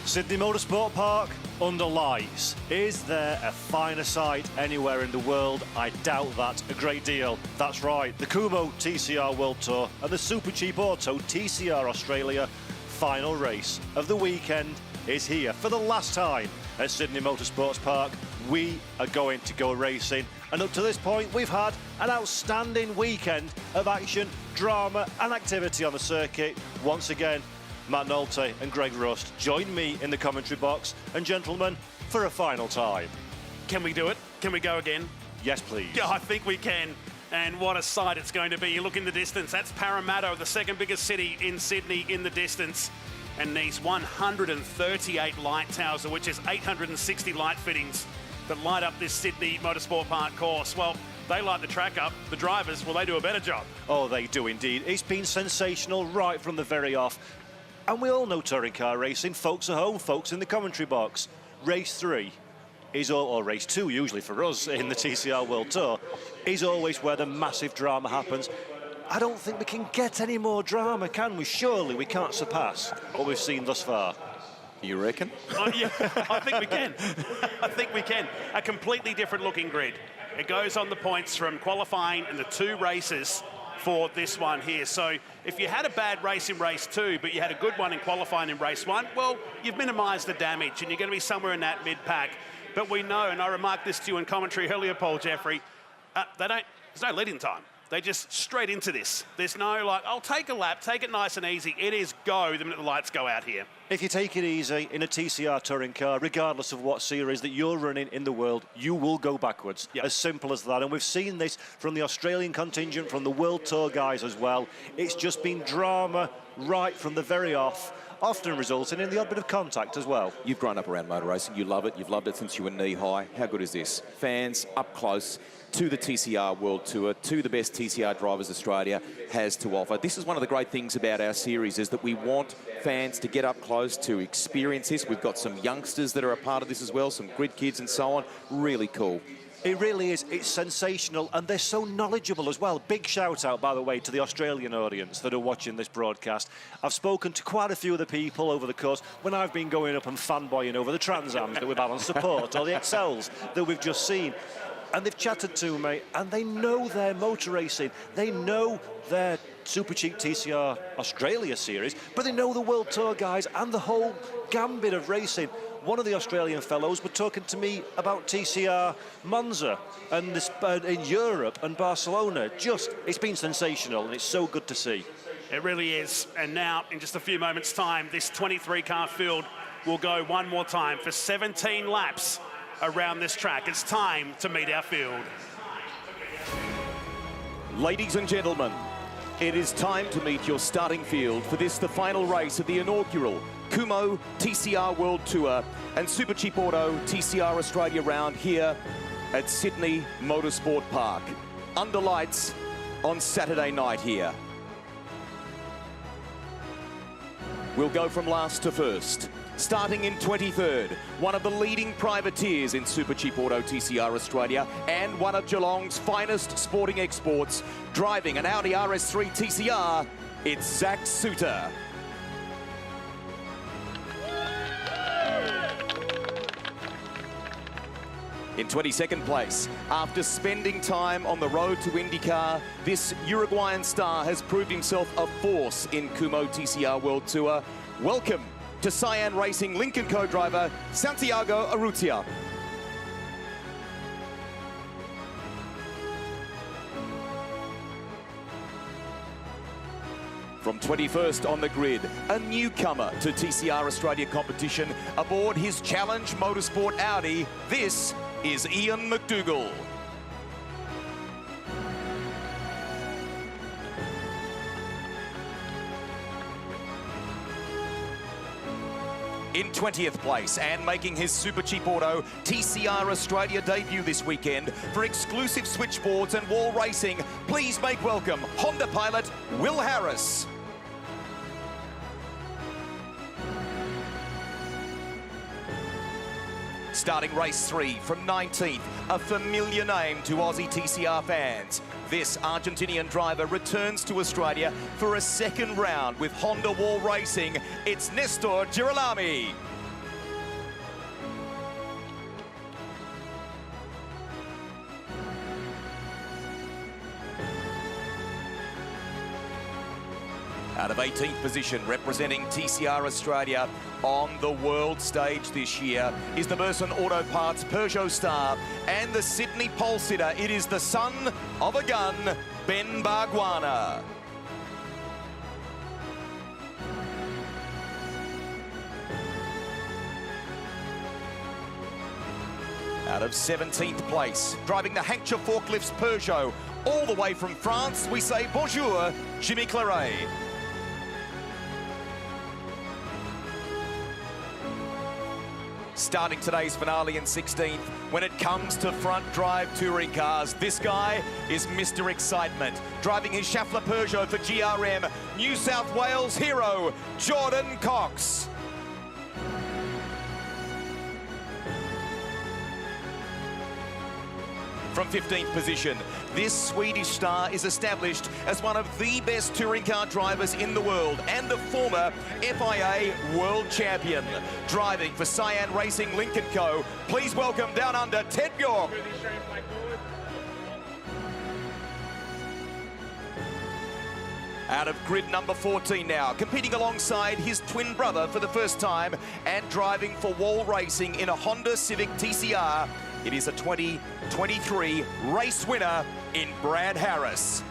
Sydney Motorsport Park under lights. Is there a finer sight anywhere in the world? I doubt that a great deal. That's right, the Kumho TCR World Tour and the Super Cheap Auto TCR Australia final race of the weekend is here for the last time at Sydney Motorsports Park. We are going to go racing, and up to this point we've had an outstanding weekend of action, drama and activity on the circuit. Once again, Matt Nolte and Greg Rust join me in the commentary box, and gentlemen, for a final time. Can we do it? Can we go again? Yes, please. Yeah, I think we can. And what a sight it's going to be. You look in the distance, that's Parramatta, the second biggest city in Sydney in the distance. And these 138 light towers, which is 860 light fittings that light up this Sydney Motorsport Park course. Well, they light the track up. The drivers, well, they do a better job. Oh, they do indeed. It's been sensational right from the very off. And we all know touring car racing, folks at home, folks in the commentary box. Race 3 is or race 2 usually for us in the TCR World Tour, is always where the massive drama happens. I don't think we can get any more drama, can we? Surely we can't surpass what we've seen thus far. You reckon? Oh, yeah, I think we can. I think we can. A completely different looking grid. It goes on the points from qualifying and the 2 races for this one here. So if you had a bad race in race 2, but you had a good one in qualifying in race 1, well, you've minimised the damage and you're going to be somewhere in that mid-pack. But we know, and I remarked this to you in commentary earlier, Paul Jeffrey, there's no lead-in time. They just straight into this. There's no like, I'll take a lap, take it nice and easy. It is go the minute the lights go out here. If you take it easy in a TCR touring car, regardless of what series that you're running in the world, you will go backwards. Yep. As simple as that. And we've seen this from the Australian contingent, from the World Tour guys as well. It's just been drama right from the very off, often resulting in the odd bit of contact as well. You've grown up around motor racing. You love it. You've loved it since you were knee-high. How good is this? Fans up close to the TCR World Tour, to the best TCR drivers Australia has to offer. This is one of the great things about our series, is that we want fans to get up close to experience this. We've got some youngsters that are a part of this as well, some grid kids and so on. Really cool. It really is. It's sensational, and they're so knowledgeable as well. Big shout out, by the way, to the Australian audience that are watching this broadcast. I've spoken to quite a few of the people over the course when I've been going up and fanboying over the Trans Ams that we've had on support, or the XLs that we've just seen. And they've chatted to me, and they know their motor racing. They know their Super Cheap TCR Australia series, but they know the World Tour guys and the whole gambit of racing. One of the Australian fellows were talking to me about TCR Monza and this in Europe and Barcelona. It's been sensational, and it's so good to see. It really is. And now, in just a few moments' time, this 23-car field will go one more time for 17 laps around this track. It's time to meet our field. Ladies and gentlemen, it is time to meet your starting field for this, the final race of the inaugural Kumho TCR World Tour and Super Cheap Auto TCR Australia round here at Sydney Motorsport Park. Under lights on Saturday night here. We'll go from last to first. Starting in 23rd, one of the leading privateers in Super Cheap Auto TCR Australia and one of Geelong's finest sporting exports, driving an Audi RS3 TCR, it's Zach Suter. In 22nd place, after spending time on the road to IndyCar, this Uruguayan star has proved himself a force in Kumho TCR World Tour. Welcome to Cyan Racing Lincoln co-driver Santiago Urrutia. From 21st on the grid, a newcomer to TCR Australia competition aboard his Challenge Motorsport Audi, this is Ian McDougall. In 20th place and making his Super Cheap Auto TCR Australia debut this weekend for exclusive switchboards and wall racing, please make welcome Honda pilot Will Harris. Starting race 3 from 19th, a familiar name to Aussie TCR fans. This Argentinian driver returns to Australia for a second round with Honda Wall Racing. It's Nestor Girolami. Out of 18th position, representing TCR Australia on the world stage this year, is the Burson Auto Parts Peugeot star and the Sydney pole sitter. It is the son of a gun, Ben Bargwanna. Out of 17th place, driving the Hancture Forklifts Peugeot, all the way from France, we say bonjour, Jimmy Claret. Starting today's finale in 16th, when it comes to front drive touring cars, this guy is Mr. Excitement. Driving his Schaeffler Peugeot for GRM, New South Wales hero, Jordan Cox. From 15th position, this Swedish star is established as one of the best touring car drivers in the world and a former FIA world champion. Driving for Cyan Racing Lincoln Co. Please welcome down under Ted Bjork. Out of grid number 14 now, competing alongside his twin brother for the first time and driving for Wall Racing in a Honda Civic TCR. It is a 2023 race winner in Brad Harris.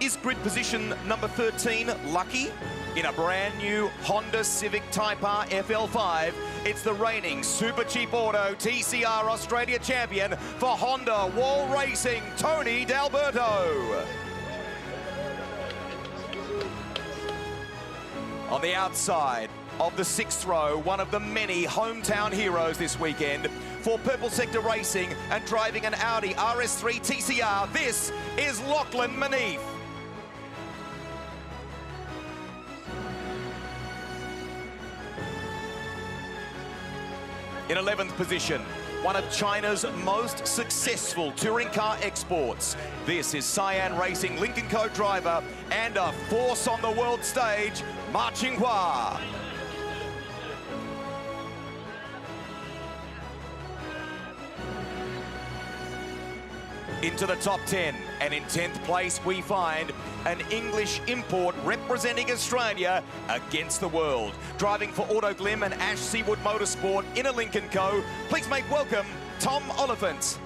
Is grid position number 13 lucky? In a brand new Honda Civic Type R FL5, it's the reigning Super Cheap Auto TCR Australia champion for Honda Wall Racing, Tony D'Alberto. On the outside of the 6th row, one of the many hometown heroes this weekend for Purple Sector Racing and driving an Audi RS3 TCR, this is Lachlan Manif. In 11th position, one of China's most successful touring car exports. This is Cyan Racing Lincoln Co. driver and a force on the world stage, Ma Qinghua. Into the top 10, and in 10th place we find an English import representing Australia against the world. Driving for Autoglim and Ash Seawood Motorsport in a Lincoln Co. Please make welcome Tom Oliphant.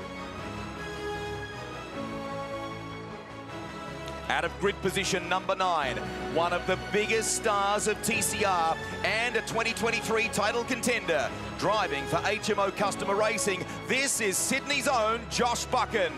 Out of grid position number 9, one of the biggest stars of TCR and a 2023 title contender. Driving for HMO Customer Racing, this is Sydney's own Josh Buchan.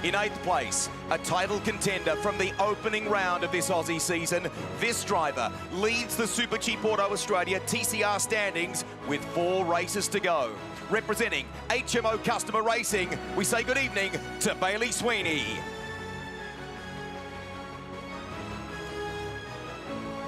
In 8th place, a title contender from the opening round of this Aussie season. This driver leads the Super Cheap Auto Australia TCR standings with 4 races to go. Representing HMO Customer Racing, we say good evening to Bailey Sweeney.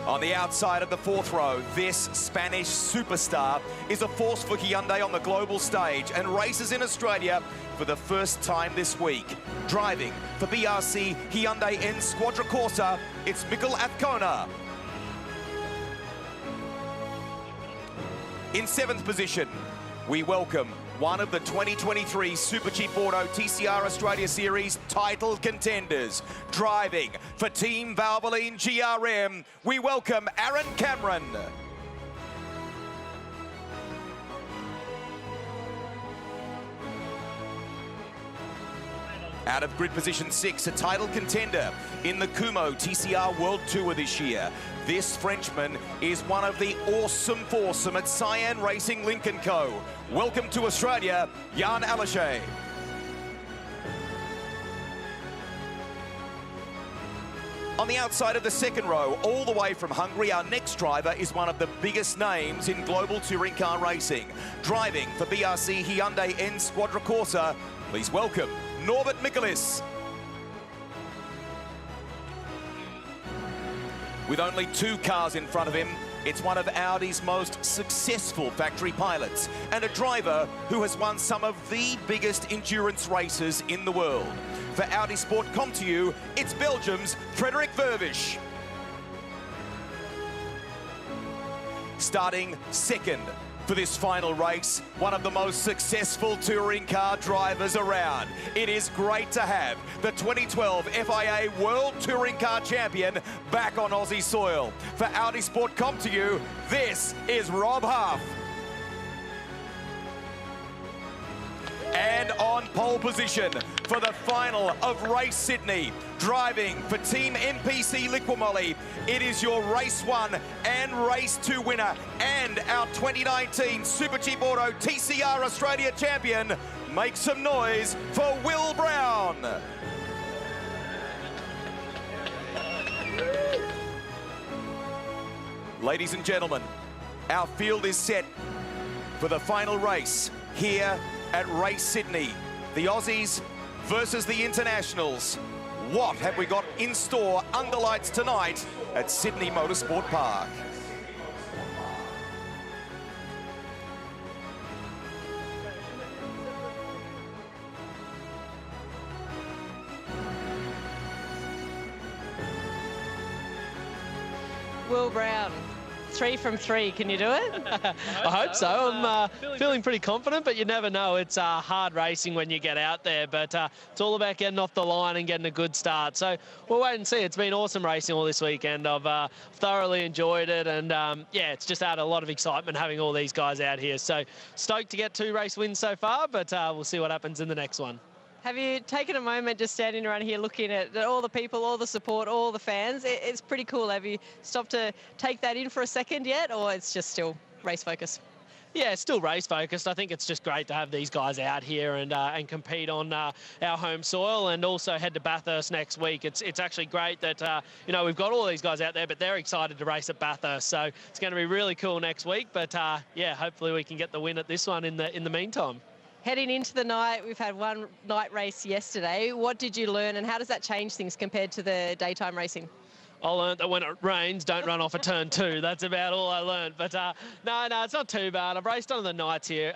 On the outside of the 4th row, this Spanish superstar is a force for Hyundai on the global stage and races in Australia for the first time this week. Driving for BRC Hyundai N Squadra Corsa, it's Mikkel Athkona. In 7th position, we welcome one of the 2023 Super Cheap Auto TCR Australia Series title contenders. Driving for Team Valvoline GRM, we welcome Aaron Cameron. Out of grid position 6, a title contender in the Kumho TCR World Tour this year. This Frenchman is one of the awesome foursome at Cyan Racing Lincoln Co. Welcome to Australia, Jan Aleshay. On the outside of the 2nd row, all the way from Hungary, our next driver is one of the biggest names in global touring car racing. Driving for BRC Hyundai N Squadra Corsa, please welcome Norbert Mikulis. With only 2 cars in front of him, it's one of Audi's most successful factory pilots and a driver who has won some of the biggest endurance races in the world. For Audi Sport come to you, it's Belgium's Frederik Vervisch. Starting 2nd, for this final race, one of the most successful touring car drivers around. It is great to have the 2012 FIA World Touring Car Champion back on Aussie soil. For Audi Sport Comp to you, this is Rob Huff. And on pole position for the final of Race Sydney, driving for Team NPC Liquimolly, it is your Race 1 and Race 2 winner and our 2019 Super Cheap Auto TCR Australia champion. Make some noise for Will Brown. Ladies and gentlemen, our field is set for the final race here at Race Sydney. The Aussies versus the Internationals. What have we got in store under lights tonight at Sydney Motorsport Park? Will Brown, 3 from 3. Can you do it? I hope so. I'm feeling pretty confident, but you never know. It's hard racing when you get out there, but it's all about getting off the line and getting a good start. So we'll wait and see. It's been awesome racing all this weekend. I've thoroughly enjoyed it, and yeah, it's just added a lot of excitement having all these guys out here. So stoked to get 2 race wins so far, but we'll see what happens in the next one. Have you taken a moment just standing around here looking at all the people, all the support, all the fans? It's pretty cool. Have you stopped to take that in for a second yet, or it's just still race focus? Yeah, it's still race focused. I think it's just great to have these guys out here and compete on our home soil, and also head to Bathurst next week. It's actually great that you know, we've got all these guys out there, but they're excited to race at Bathurst. So it's going to be really cool next week. But yeah, hopefully we can get the win at this one in the meantime. Heading into the night, we've had one night race yesterday. What did you learn, and how does that change things compared to the daytime racing? I learned that when it rains, don't run off a turn 2. That's about all I learned. But no, it's not too bad. I've raced under the nights here,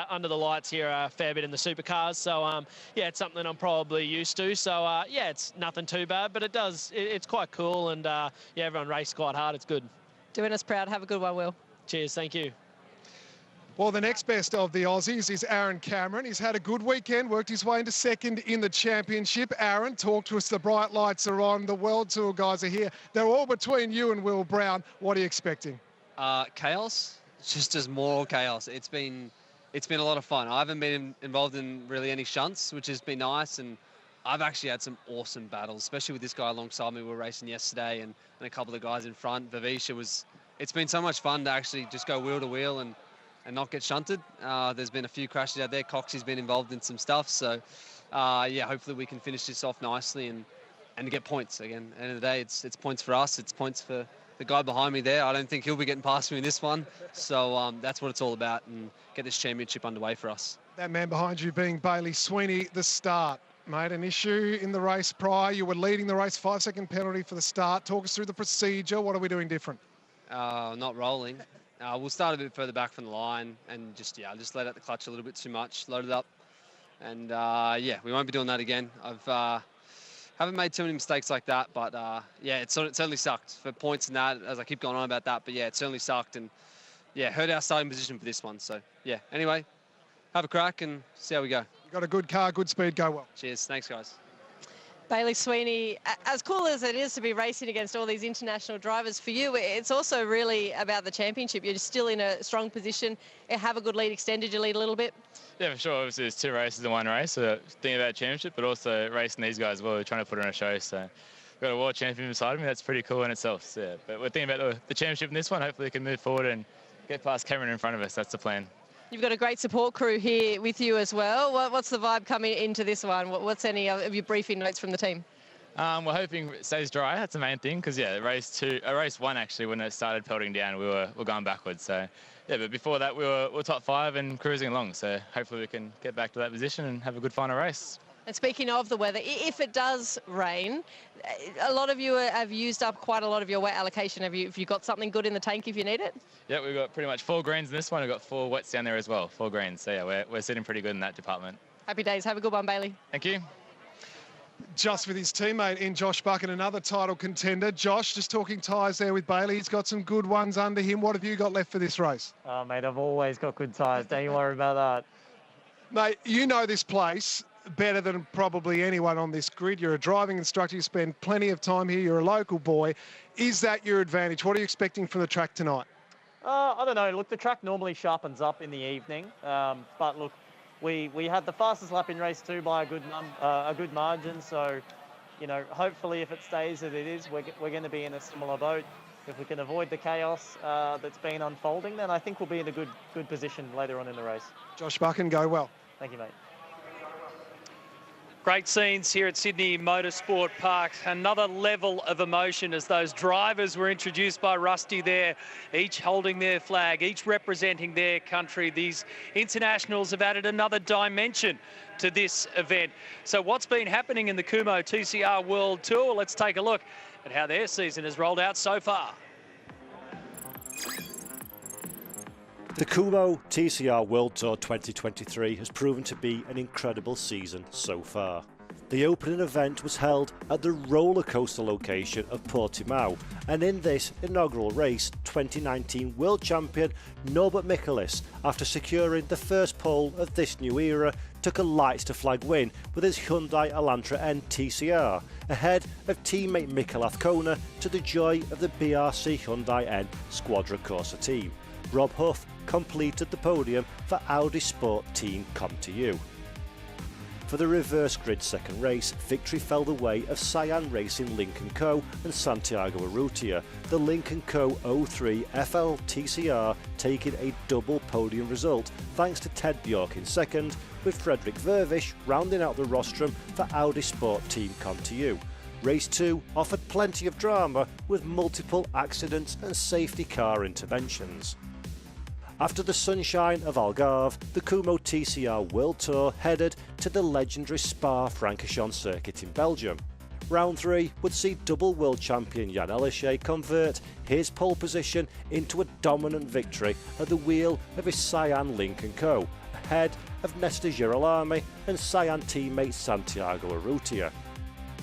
under the lights here a fair bit in the supercars. So yeah, it's something I'm probably used to. So yeah, it's nothing too bad, but it's quite cool, and yeah, everyone raced quite hard. It's good. Doing us proud. Have a good one, Will. Cheers. Thank you. Well, the next best of the Aussies is Aaron Cameron. He's had a good weekend, worked his way into second in the championship. Aaron, talk to us. The bright lights are on. The World Tour guys are here. They're all between you and Will Brown. What are you expecting? Chaos. Just more chaos. It's been a lot of fun. I haven't been involved in really any shunts, which has been nice, and I've actually had some awesome battles, especially with this guy alongside me. We were racing yesterday, and a couple of guys in front. Vivisha it's been so much fun to actually just go wheel to wheel and not get shunted. There's been a few crashes out there. Coxie's been involved in some stuff. So, yeah, hopefully we can finish this off nicely and get points. Again, at the end of the day, it's points for us. It's points for the guy behind me there. I don't think he'll be getting past me in this one. So that's what it's all about, and get this championship underway for us. That man behind you being Bailey Sweeney, the start. Mate, an issue in the race prior. You were leading the race, 5-second penalty for the start. Talk us through the procedure. What are we doing different? Not rolling. We'll start a bit further back from the line and just let out the clutch a little bit too much, load it up. And yeah, we won't be doing that again. Haven't made too many mistakes like that, but yeah, it certainly sucked for points and that, as I keep going on about that. But yeah, it certainly sucked, and yeah, hurt our starting position for this one. So yeah, anyway, have a crack and see how we go. You got a good car, good speed, go well. Cheers, thanks guys. Bailey Sweeney, as cool as it is to be racing against all these international drivers, for you, it's also really about the championship. You're still in a strong position. Have a good lead. Extended your lead a little bit? Yeah, for sure. Obviously, there's 2 races in one race. So thinking about championship, but also racing these guys as well. We're trying to put on a show. So we've got a world champion beside me. That's pretty cool in itself. So, yeah, but we're thinking about the championship in this one. Hopefully we can move forward and get past Cameron in front of us. That's the plan. You've got a great support crew here with you as well. What's the vibe coming into this one? What's any of your briefing notes from the team? We're hoping it stays dry. That's the main thing, because yeah, race 1 actually, when it started pelting down, we were going backwards. So yeah, but before that we were top 5 and cruising along. So hopefully we can get back to that position and have a good final race. And speaking of the weather, if it does rain, a lot of you have used up quite a lot of your wet allocation. Have you got something good in the tank if you need it? Yeah, we've got pretty much 4 greens in this one. We've got 4 wets down there as well, 4 greens. So yeah, we're sitting pretty good in that department. Happy days. Have a good one, Bailey. Thank you. just with his teammate in Josh Buck and another title contender. Josh, just talking tyres there with Bailey. He's got some good ones under him. What have you got left for this race? Oh, mate, I've always got good tyres. Don't you worry about that. Mate, you know this place better than probably anyone on this grid. You're a driving instructor. You spend plenty of time here. You're a local boy. Is that your advantage? What are you expecting from the track tonight? I don't know. Look, the track normally sharpens up in the evening. But look, we had the fastest lap in race 2 by a good margin. So, you know, hopefully if it stays as it is, we're going to be in a similar boat. If we can avoid the chaos that's been unfolding, then I think we'll be in a good position later on in the race. Josh Buchan, go well. Thank you, mate. Great scenes here at Sydney Motorsport Park. Another level of emotion as those drivers were introduced by Rusty there, each holding their flag, each representing their country. These internationals have added another dimension to this event. So what's been happening in the Kumho TCR World Tour? Let's take a look at how their season has rolled out so far. The Kumho TCR World Tour 2023 has proven to be an incredible season so far. The opening event was held at the roller coaster location of Podium, and in this inaugural race, 2019 world champion Norbert Michaelis, after securing the first pole of this new era, took a lights to flag win with his Hyundai Elantra N TCR, ahead of teammate Mikel Azcona, to the joy of the BRC Hyundai N Squadra Corsa team. Rob Huff completed the podium for Audi Sport Team Comto. For the reverse grid second race, victory fell the way of Cyan Racing Lynk & Co and Santiago Urrutia, the Lynk & Co 03 FL TCR taking a double podium result thanks to Ted Bjork in second, with Frederick Vervish rounding out the rostrum for Audi Sport Team Comto. Race 2 offered plenty of drama with multiple accidents and safety car interventions. After the sunshine of Algarve, the Kumho TCR World Tour headed to the legendary Spa-Francorchamps circuit in Belgium. Round 3 would see double world champion Jan Elishay convert his pole position into a dominant victory at the wheel of his Cyan Lynk & Co, ahead of Nestor Girolami and Cyan teammate Santiago Urrutia.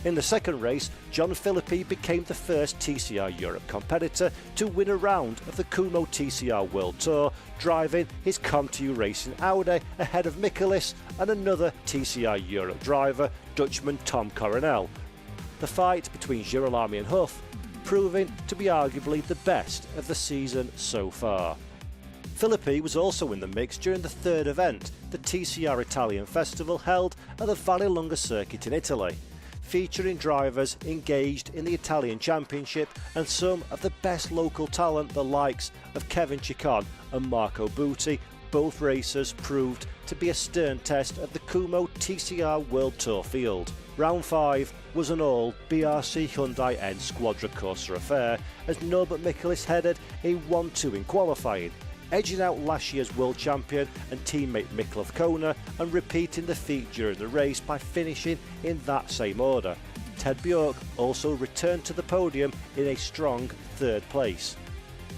In the second race, John Philippi became the first TCR Europe competitor to win a round of the Kumho TCR World Tour, driving his Comto Racing Audi ahead of Michaelis and another TCR Europe driver, Dutchman Tom Coronel. The fight between Girolami and Huff proving to be arguably the best of the season so far. Philippi was also in the mix during the third event, the TCR Italian Festival held at the Vallelunga circuit in Italy, featuring drivers engaged in the Italian Championship and some of the best local talent, the likes of Kevin Chicon and Marco Butti. Both racers proved to be a stern test of the Kumho TCR World Tour field. Round 5 was an all BRC Hyundai N Squadra Corsa affair as Norbert Michaelis headed a 1-2 in qualifying, edging out last year's world champion and teammate Mikel Azcona and repeating the feat during the race by finishing in that same order. Ted Bjork also returned to the podium in a strong third place.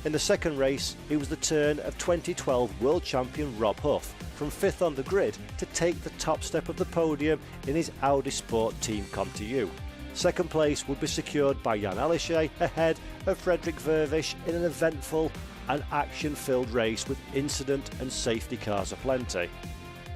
In the second race, it was the turn of 2012 world champion Rob Huff from 5th on the grid to take the top step of the podium in his Audi Sport Team Comto. Second place would be secured by Jan Elishay ahead of Frederick Vervish in an eventful and action-filled race with incident and safety cars aplenty.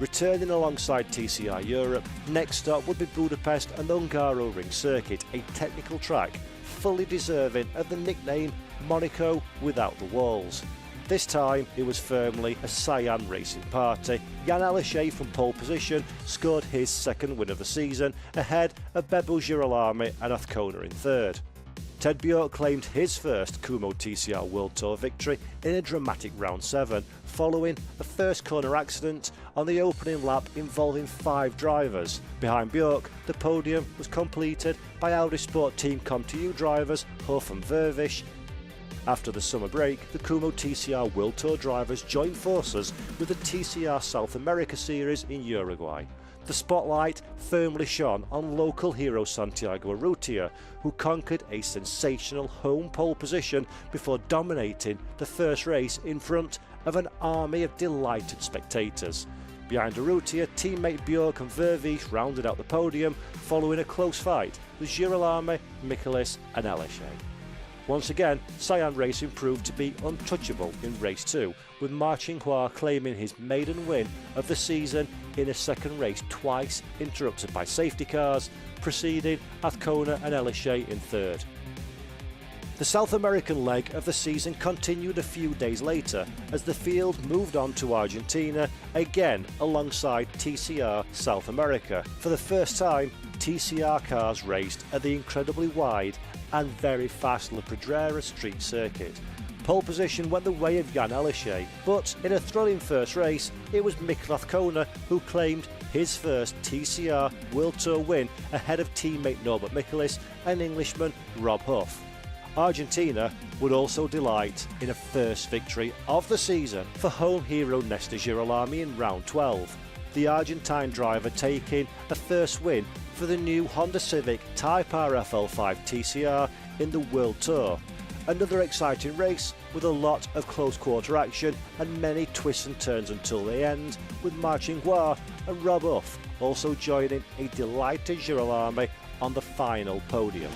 Returning alongside TCR Europe, next stop would be Budapest and the Hungaroring circuit, a technical track fully deserving of the nickname Monaco without the walls. This time it was firmly a Cyan Racing party. Jan Elishay from pole position scored his second win of the season ahead of Bebo Girolami and Azcona in third. Ted Bjork claimed his first Kumho TCR World Tour victory in a dramatic round 7, following a first corner accident on the opening lap involving 5 drivers. Behind Bjork, the podium was completed by Audi Sport Team Comto drivers Huff and Vervish. After the summer break, the Kumho TCR World Tour drivers joined forces with the TCR South America Series in Uruguay. The spotlight firmly shone on local hero Santiago Urrutia, who conquered a sensational home pole position before dominating the first race in front of an army of delighted spectators. Behind Urrutia, teammate Björk and Vervees rounded out the podium following a close fight with Girolami, Michaelis and Aleshe. Once again, Cyan Racing proved to be untouchable in race 2, with Ma Qinghua claiming his maiden win of the season in a second race twice interrupted by safety cars, preceding Azcona and Aleshe in third. The South American leg of the season continued a few days later as the field moved on to Argentina, again alongside TCR South America. For the first time, TCR cars raced at the incredibly wide and very fast La Pedrera street circuit. Pole position went the way of Jan Aleshe, but in a thrilling first race, it was Mikel Azcona who claimed his first TCR World Tour win ahead of teammate Norbert Michaelis and Englishman Rob Huff. Argentina would also delight in a first victory of the season for home hero Nestor Girolami in round 12. The Argentine driver taking a first win for the new Honda Civic Type R FL5 TCR in the World Tour. Another exciting race with a lot of close quarter action and many twists and turns until the end, with Ma Qinghua and Rob Huff also joining a delighted Girolami on the final podium.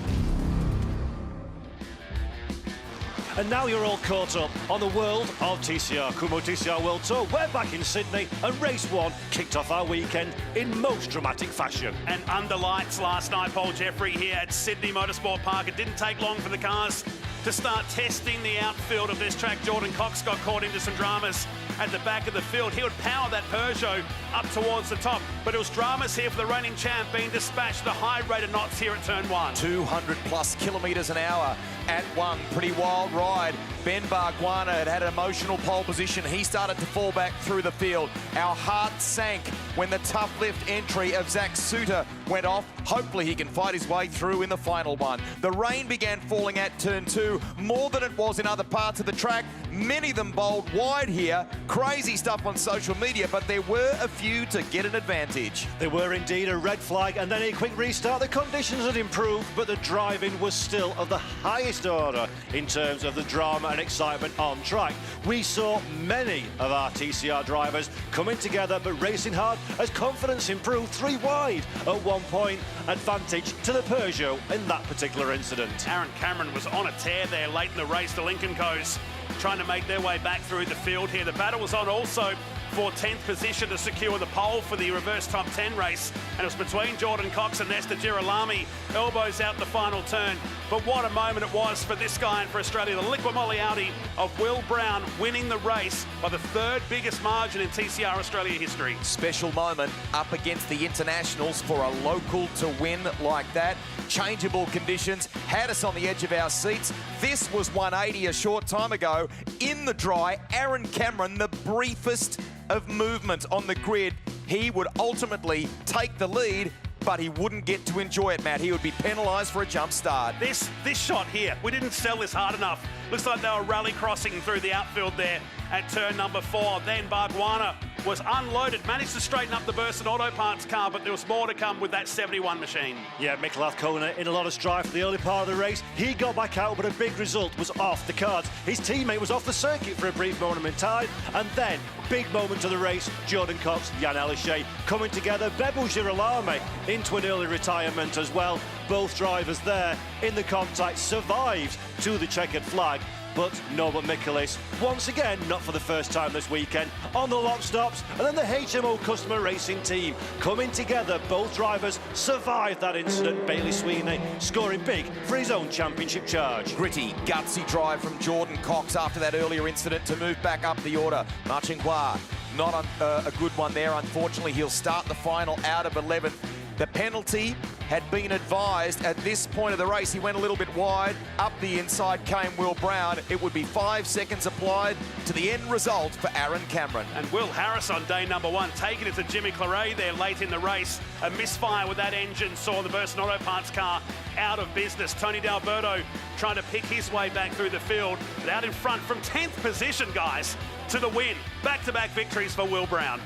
And now you're all caught up on the world of TCR, Kumho TCR World Tour. We're back in Sydney and race 1 kicked off our weekend in most dramatic fashion. And under lights last night, Paul Jeffrey here at Sydney Motorsport Park. It didn't take long for the cars to start testing the outfield of this track. Jordan Cox got caught into some dramas at the back of the field. He would power that Peugeot up towards the top, but it was dramas here for the reigning champ being dispatched at a high rate of knots here at turn 1. 200 plus kilometres an hour at one. Pretty wild ride. Ben Barguana had an emotional pole position. He started to fall back through the field. Our heart sank when the tough lift entry of Zach Suter went off. Hopefully he can fight his way through in the final one. The rain began falling at turn 2, more than it was in other parts of the track. Many of them bowled wide here. Crazy stuff on social media, but there were a few to get an advantage. There were indeed a red flag and then a quick restart. The conditions had improved, but the driving was still of the highest order in terms of the drama and excitement on track. We saw many of our TCR drivers coming together but racing hard as confidence improved 3 wide at one point, advantage to the Peugeot in that particular incident. Aaron Cameron was on a tear there late in the race. The Lincoln Co's trying to make their way back through the field here. The battle was on also for 10th position to secure the pole for the reverse top 10 race, and it was between Jordan Cox and Nestor Girolami. Elbows out the final turn, but what a moment it was for this guy and for Australia. The Liqui Audi of Will Brown winning the race by the 3rd biggest margin in TCR Australia history. Special moment up against the internationals for a local to win like that. Changeable conditions had us on the edge of our seats. This was 180 a short time ago. In the dry, Aaron Cameron, the briefest of movement on the grid. He would ultimately take the lead, but he wouldn't get to enjoy it, Matt. He would be penalised for a jump start. This shot here, we didn't sell this hard enough. Looks like they were rally crossing through the outfield there at turn number 4. Then Barguana was unloaded, managed to straighten up the Burson Auto Parts car, but there was more to come with that 71 machine. Yeah, Mikel Azcona in a lot of strife for the early part of the race. He got back out, but a big result was off the cards. His teammate was off the circuit for a brief moment in time, and then, big moment of the race, Jordan Cox, Jan Aleshe coming together. Bebo Girolami into an early retirement as well. Both drivers there in the contact survived to the checkered flag. But Norbert Michaelis, once again, not for the first time this weekend, on the lock stops, and then the HMO Customer Racing team coming together. Both drivers survived that incident. Bailey Sweeney scoring big for his own championship charge. Gritty, gutsy drive from Jordan Cox after that earlier incident to move back up the order. Ma Qinghua, not a good one there. Unfortunately, he'll start the final out of 11th. The penalty had been advised at this point of the race. He went a little bit wide. Up the inside came Will Brown. It would be 5 seconds applied to the end result for Aaron Cameron. And Will Harris on day number 1, taking it to Jimmy Claret there late in the race. A misfire with that engine saw the Burson Auto Parts car out of business. Tony D'Alberto trying to pick his way back through the field, but out in front from 10th position, guys, to the win. Back-to-back victories for Will Brown.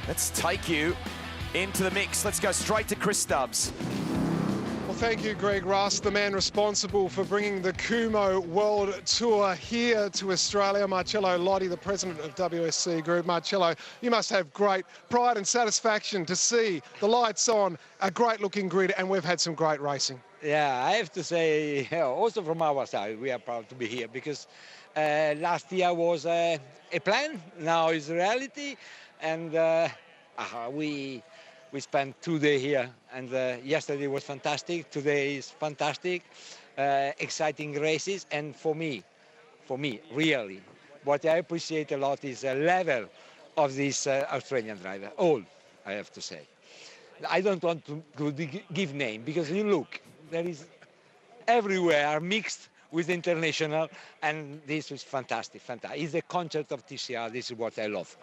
Let's take you into the mix. Let's go straight to Chris Stubbs. Well, thank you, Greg Russ, the man responsible for bringing the Kumho World Tour here to Australia. Marcello Lotti, the president of WSC Group. Marcello, you must have great pride and satisfaction to see the lights on, a great-looking grid, and we've had some great racing. Yeah, I have to say, also from our side, we are proud to be here because last year was a plan, now it's reality, and we spent 2 days here, and yesterday was fantastic, today is fantastic, exciting races, and for me, really, what I appreciate a lot is the level of this Australian driver, all, I have to say. I don't want to give name, because you look, there is everywhere mixed with international, and this is fantastic, fantastic. It's the concept of TCR, this is what I love.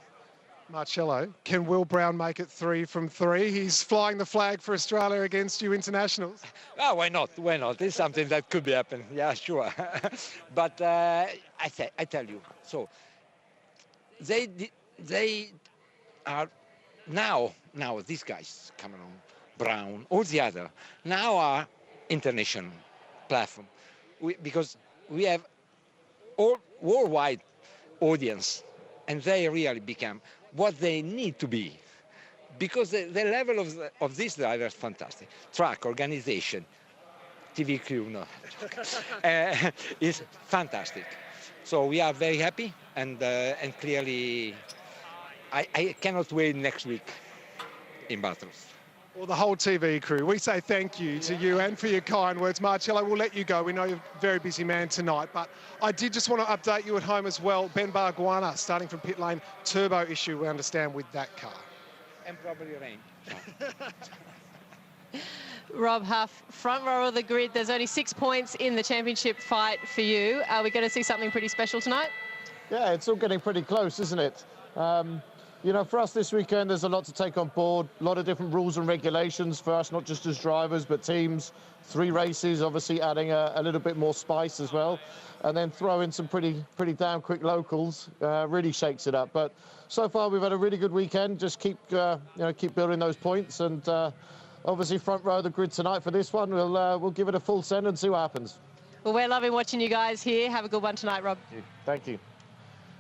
Marcello, can Will Brown make it 3 from 3? He's flying the flag for Australia against you internationals. Oh, why not? Why not? It's something that could happen. Yeah, sure. But I tell you, so they are now these guys, Cameron, Brown, all the other, now are international platform because we have all worldwide audience, and they really become what they need to be, because the level of this driver is fantastic. Track, organization, TV crew, no, is fantastic. So we are very happy, and clearly I cannot wait next week in Bathurst. Well, the whole TV crew, we say thank you to you and for your kind words. Marcello, we'll let you go. We know you're a very busy man tonight, but I did just want to update you at home as well. Ben Bargwanna, starting from pit lane, turbo issue, we understand, with that car. And probably rain. Rob Huff, front row of the grid. There's only 6 points in the championship fight for you. Are we going to see something pretty special tonight? Yeah, it's all getting pretty close, isn't it? You know, for us this weekend, there's a lot to take on board, a lot of different rules and regulations for us, not just as drivers, but teams. 3 races, obviously adding a little bit more spice as well. And then throw in some pretty damn quick locals, really shakes it up. But so far, we've had a really good weekend. Just keep building those points. And obviously, front row of the grid tonight for this one. We'll give it a full send and see what happens. Well, we're loving watching you guys here. Have a good one tonight, Rob. Thank you.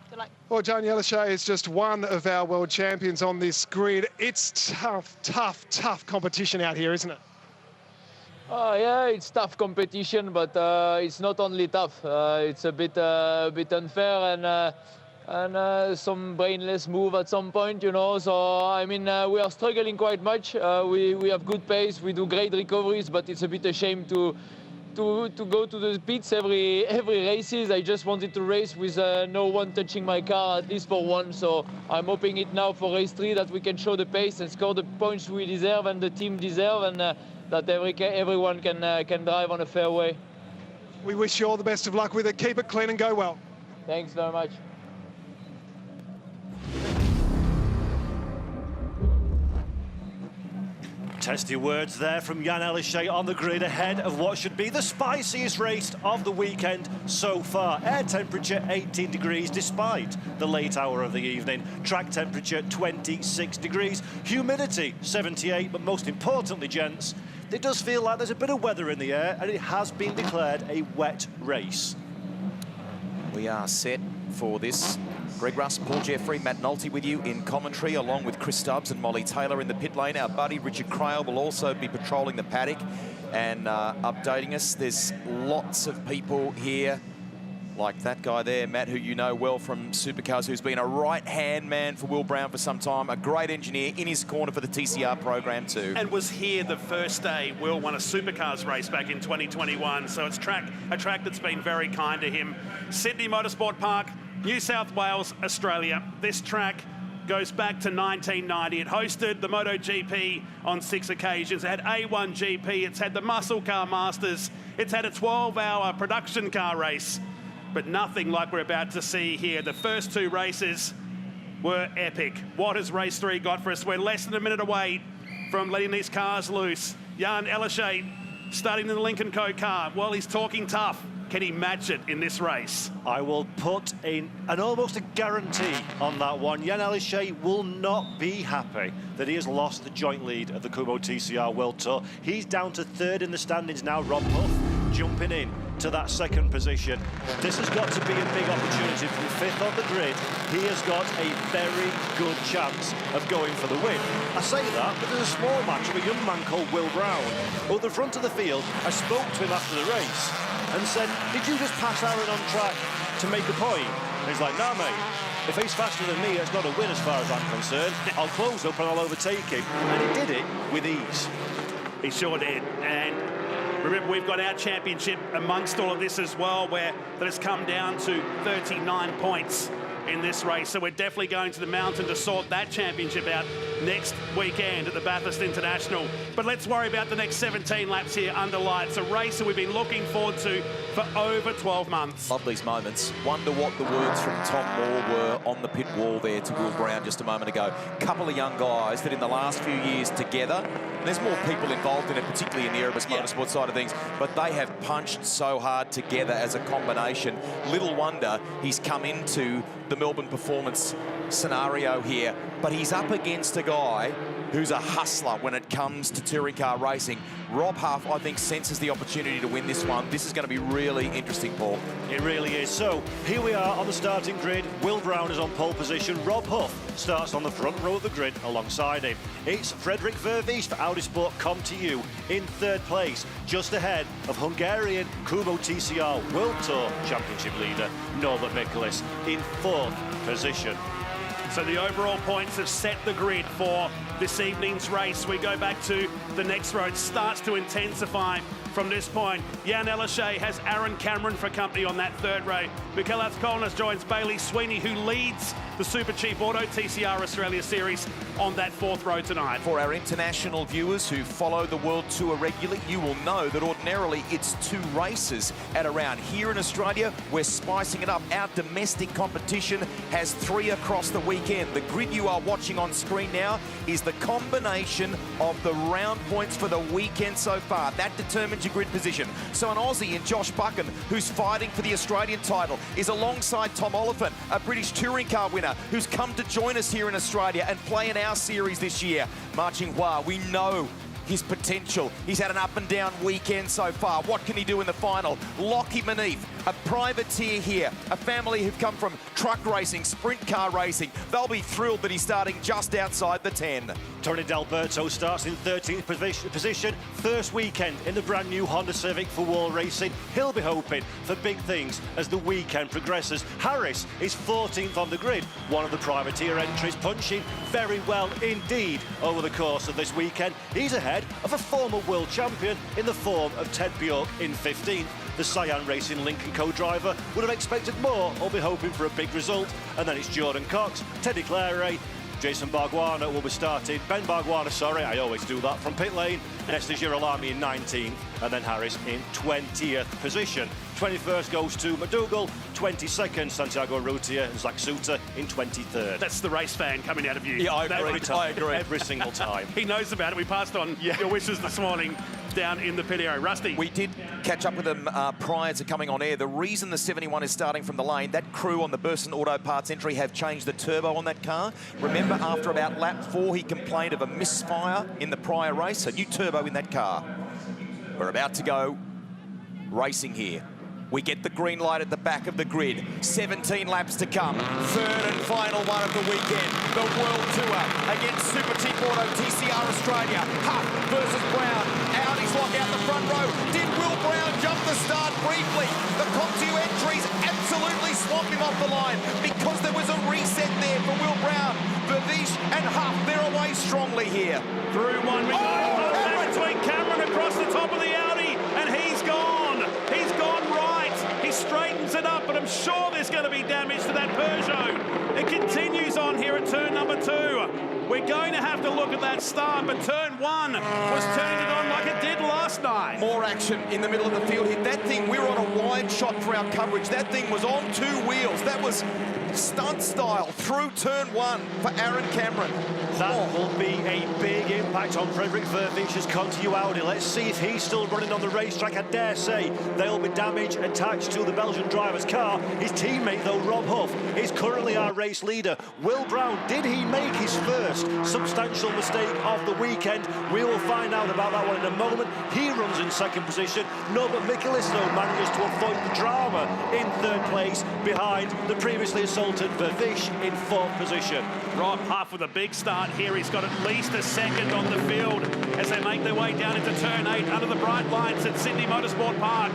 Good luck. Well, John Yellishay is just one of our world champions on this grid. It's tough competition out here, isn't it? Yeah, it's tough competition, but it's not only tough. It's a bit unfair and some brainless move at some point, you know. So I mean, we are struggling quite much. We have good pace, we do great recoveries, but it's a bit a shame to go to the pits every races. I just wanted to race with no one touching my car, at least for one. So I'm hoping it now for race 3 that we can show the pace and score the points we deserve and the team deserve, and that everyone can drive on a fair way. We wish you all the best of luck with it. Keep it clean and go well. Thanks very much. Testy words there from Jan Ellishay on the grid ahead of what should be the spiciest race of the weekend so far. Air temperature 18 degrees despite the late hour of the evening. Track temperature 26 degrees. Humidity 78, but most importantly, gents, it does feel like there's a bit of weather in the air, and it has been declared a wet race. We are set for this. Greg Russ, Paul Jeffrey, Matt Nolte with you in commentary, along with Chris Stubbs and Molly Taylor in the pit lane. Our buddy Richard Crail will also be patrolling the paddock and updating us. There's lots of people here, like that guy there, Matt, who you know well from Supercars, who's been a right-hand man for Will Brown for some time, a great engineer in his corner for the TCR program too. And was here the first day Will won a Supercars race back in 2021, so it's a track that's been very kind to him. Sydney Motorsport Park, New South Wales, Australia. This track goes back to 1990. It hosted the MotoGP on 6 occasions. It had A1GP, it's had the Muscle Car Masters, it's had a 12-hour production car race, but nothing like we're about to see here. The first 2 races were epic. What has race 3 got for us? We're less than a minute away from letting these cars loose. Jan Ellishay starting in the Lincoln Co car. Well, he's talking tough. Can he match it in this race? I will put in an almost a guarantee on that one. Jan Elishay will not be happy that he has lost the joint lead of the Kumho TCR World Tour. He's down to third in the standings now. Rob Huff jumping in to that second position. This has got to be a big opportunity from fifth on the grid. He has got a very good chance of going for the win. I say that, but there's a small match of a young man called Will Brown. At the front of the field, I spoke to him after the race and said, did you just pass Aaron on track to make a point? And he's like, no, mate. If he's faster than me, it's not a win as far as I'm concerned. I'll close up and I'll overtake him. And he did it with ease. He sure did. And remember, we've got our championship amongst all of this as well, where that has come down to 39 points in this race. So we're definitely going to the mountain to sort that championship out next weekend at the Bathurst International. But let's worry about the next 17 laps here under lights. A race that we've been looking forward to for over 12 months. Love these moments. Wonder what the words from Tom Moore were on the pit wall there to Will Brown just a moment ago. Couple of young guys that in the last few years together, there's more people involved in it, particularly in the Erebus Motorsport side of things, but they have punched so hard together as a combination. Little wonder he's come into the Melbourne performance scenario here, but he's up against a guy who's a hustler when it comes to touring car racing. Rob Huff, I think, senses the opportunity to win this one. This is going to be really interesting, Paul. It really is. So here we are on the starting grid. Will Brown is on pole position. Rob Huff starts on the front row of the grid alongside him. It's Frederick Vervies for Audi Sport ComTU in third place, just ahead of Hungarian Kumho TCR World Tour Championship leader Norbert Mikulis in fourth position. So the overall points have set the grid for this evening's race. We go back to the next row. It starts to intensify from this point. Jan Elishay has Aaron Cameron for company on that third row. Mikel Atzkolnas joins Bailey Sweeney, who leads the Super Cheap Auto TCR Australia Series on that fourth row tonight. For our international viewers who follow the World Tour regularly, you will know that ordinarily it's 2 races at a round. Here in Australia, we're spicing it up. Our domestic competition has 3 across the weekend. The grid you are watching on screen now is the combination of the round points for the weekend so far. That determines your grid position. So an Aussie in Josh Buchan, who's fighting for the Australian title, is alongside Tom Oliphant, a British touring car winner who's come to join us here in Australia and play in our series this year. Marching Hua, we know his potential. He's had an up and down weekend so far. What can he do in the final? Lockie Manif, a privateer here, a family who've come from truck racing, sprint car racing. They'll be thrilled that he's starting just outside the 10. Tony D'Alberto starts in 13th position. First weekend in the brand new Honda Civic for Wall Racing. He'll be hoping for big things as the weekend progresses. Harris is 14th on the grid. One of the privateer entries, punching very well indeed over the course of this weekend. He's ahead of a former world champion in the form of Ted Bjork in 15th. The Cyan Racing Lincoln co-driver would have expected more or be hoping for a big result. And then it's Jordan Cox, Teddy Clare, Jason Barguana will be starting. Ben Barguana, sorry, I always do that, from pit lane. Nestor Girolami in 19th, and then Harris in 20th position. 21st goes to McDougall, 22nd Santiago Arrutia, and Zach Suter in 23rd. That's the race fan coming out of you. Yeah, I agree. Every time, I agree. every single time. He knows about it. We passed on your wishes this morning down in the pit area. Rusty. We did catch up with them prior to coming on air. The reason the 71 is starting from the lane, that crew on the Burson Auto Parts entry have changed the turbo on that car. Remember, after about lap 4, he complained of a misfire in the prior race. A new turbo in that car. We're about to go racing here. We get the green light at the back of the grid. 17 laps to come. Third and final one of the weekend. The World Tour against Super Cheap Auto TCR Australia. Huff versus Brown. Audis lock out the front row. Did Will Brown jump the start briefly? The ComTU entries absolutely swamped him off the line because there was a reset there for Will Brown. Vervies and Huff, they're away strongly here. Through one. Between Cameron across the top of the Audi, and he's gone. He's gone right. He straightens it up, but I'm sure there's going to be damage to that Peugeot. It continues on here at turn number 2. We're going to have to look at that start, but turn 1 was turning it on like it did last night. More action in the middle of the field here. That thing, we were on a wide shot for our coverage. That thing was on 2 wheels. That was stunt style through turn 1 for Aaron Cameron. That will be a big impact on Frederik Vervich's continuity. Let's see if he's still running on the racetrack. I dare say there'll be damage attached to the Belgian driver's car. His teammate, though, Rob Huff, is currently our race leader. Will Brown, did he make his first substantial mistake of the weekend? We will find out about that one in a moment. He runs in second position. Norbert Michaelis, though, manages to avoid the drama in third place behind the previously assaulted Vervich in fourth position. Rob Huff with a big start here. He's got at least a second on the field as they make their way down into turn 8 under the bright lights at Sydney Motorsport Park.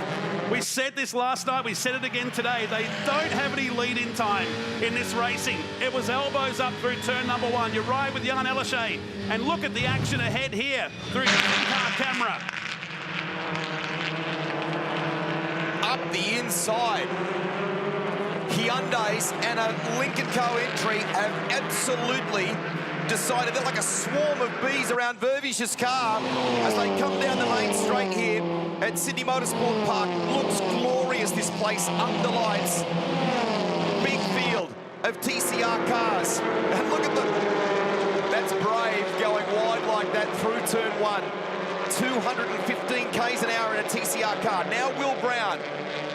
We said this last night, we said it again today. They don't have any lead-in time in this racing. It was elbows up through turn number 1. You ride with Jan Ellershay, and look at the action ahead here through the in-car camera. Up the inside. Hyundais and a Lincoln Co entry have absolutely decided they're like a swarm of bees around Vervich's car as they come down the main straight here at Sydney Motorsport Park. Looks glorious, this place, under lights. Big field of TCR cars. And look at them. That's brave going wide like that through turn 1. 215 k's an hour in a TCR car. Now Will Brown.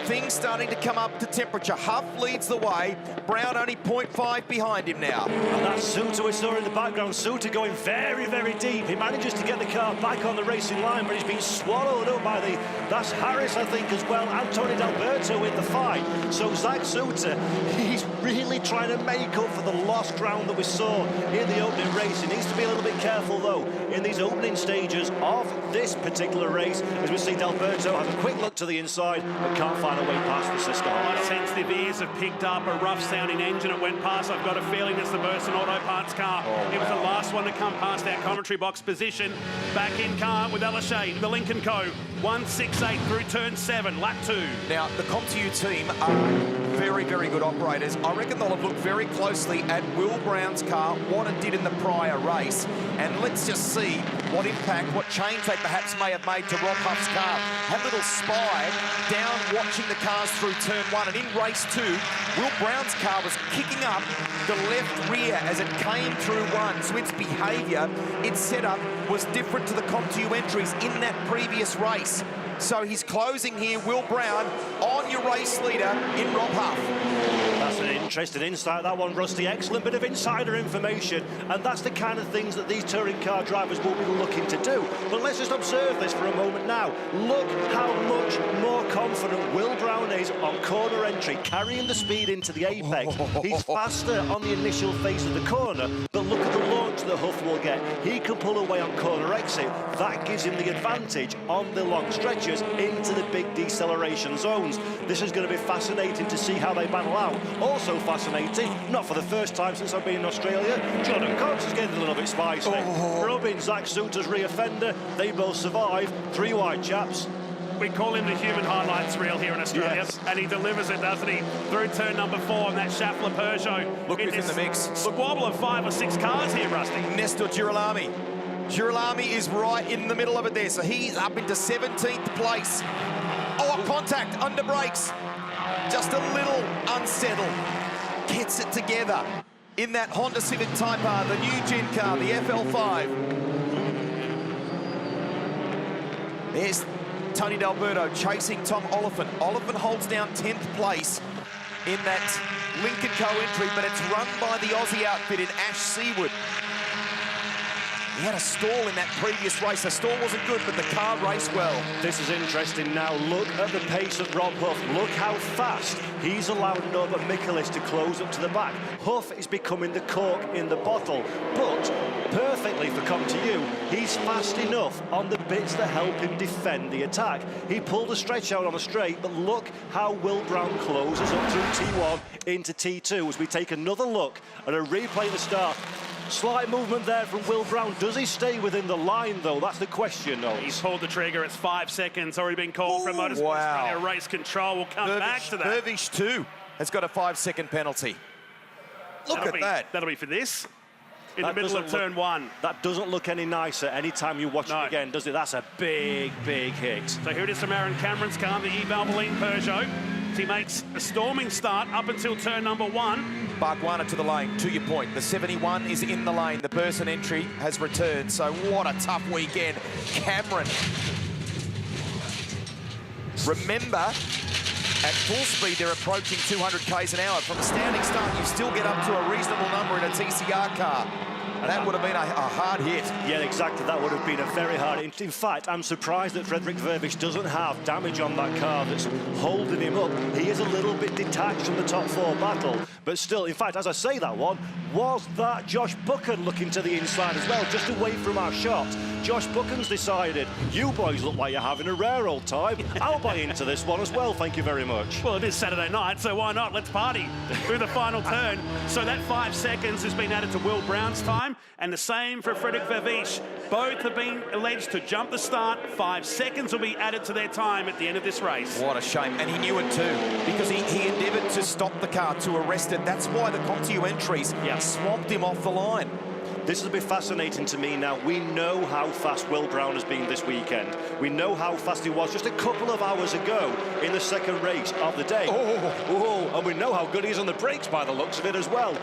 Things starting to come up to temperature. Huff leads the way. Brown only 0.5 behind him now. And that's Suter we saw in the background. Suter going very, very deep. He manages to get the car back on the racing line, but he's been swallowed up by that's Harris, I think, as well, and Tony D'Alberto in the fight. So Zach Suter, he's really trying to make up for the lost ground that we saw in the opening race. He needs to be a little bit careful, though, in these opening stages of this particular race, as we see D'Alberto have a quick look to the inside, but can't find a way past the Cisco. My sensitive ears have picked up a rough-sounding engine. It went past. I've got a feeling it's the Burson Auto Parts car. It was the last one to come past our commentary box position. Back in car with Ellershay, the Lincoln Co. 168 through turn 7, lap 2. Now, the CompTU team are very, very good operators. I reckon they'll have looked very closely at Will Brown's car, what it did in the prior race, and let's just see what impact, what change they perhaps may have made to Rob Huff's car. Have a little spy down watching the cars through turn 1, and in race 2, Will Brown's car was kicking up the left rear as it came through 1, so its behaviour, its setup was different to the CompTU entries in that previous race. So he's closing here, Will Brown, on your race leader in Rob Huff. That's an interesting insight, that one, Rusty. Excellent bit of insider information, and that's the kind of things that these touring car drivers will be looking to do. But let's just observe this for a moment now. Look how much more confident Will Brown is on corner entry, carrying the speed into the apex. He's faster on the initial phase of the corner, but look at the launch that Huff will get. He can pull away on corner exit. That gives him the advantage on the long stretches into the big deceleration zones. This is going to be fascinating to see how they battle out. Also fascinating, not for the first time since I've been in Australia, Jordan Cox is getting a little bit spicy. Rubbing Zach Suter's rear fender. They both survive. 3 wide chaps. We call him the human highlights reel here in Australia, yes. And he delivers it, doesn't he? Through turn number 4 in that Schaeffler Peugeot. Look who's in the mix. Squabble of 5 or 6 cars here, Rusty. Nestor Girolami. Girolami is right in the middle of it there, so he's up into 17th place. Oh, contact under brakes. Just a little unsettled. Gets it together in that Honda Civic Type R, the new gen car, the FL5. There's Tony D'Alberto chasing Tom Oliphant. Oliphant holds down 10th place in that Lincoln Co entry, but it's run by the Aussie outfit in Ash Seawood. He had a stall in that previous race. The stall wasn't good, but the car raced well. This is interesting now. Look at the pace of Rob Huff. Look how fast he's allowed Norbert Michaelis to close up to the back. Huff is becoming the cork in the bottle, but perfectly for CompTU, he's fast enough on the bits that help him defend the attack. He pulled a stretch out on a straight, but look how Will Brown closes up through T1 into T2 as we take another look at a replay at the start. Slight movement there from Will Brown. Does he stay within the line, though? That's the question, though. He's pulled the trigger. It's 5 seconds. Already been called from Motorsport Australia. Race control. We'll come back to that. Vervich, too, has got a 5-second penalty. Look at that. That'll be for this. In the middle of turn 1. That doesn't look any nicer anytime you watch it again, does it? That's a big, big hit. So here it is from Aaron Cameron's car, the E-Valvoline Peugeot. He makes a storming start up until turn number 1. Bargwanna to the lane, to your point. The 71 is in the lane. The person entry has returned. So what a tough weekend. Cameron. Remember, at full speed, they're approaching 200 k's an hour. From a standing start, you still get up to a reasonable number in a TCR car. That would have been a hard hit. Yeah, exactly. That would have been a very hard hit. In fact, I'm surprised that Frederik Vervisch doesn't have damage on that car that's holding him up. He is a little bit detached from the top four battle. But still, in fact, as I say that one, was that Josh Buchan looking to the inside as well, just away from our shot. Josh Buchan's decided, you boys look like you're having a rare old time. I'll buy into this one as well, thank you very much. Well, it is Saturday night, so why not? Let's party through the final turn. So that 5 seconds has been added to Will Brown's time, and the same for Frederik Vervisch. Both have been alleged to jump the start. 5 seconds will be added to their time at the end of this race. What a shame, and he knew it too, because he endeavoured to stop the car, to arrest it. That's why the Comte entries swamped him off the line. This will be fascinating to me now. We know how fast Will Brown has been this weekend. We know how fast he was just a couple of hours ago in the second race of the day. And we know how good he is on the brakes by the looks of it as well.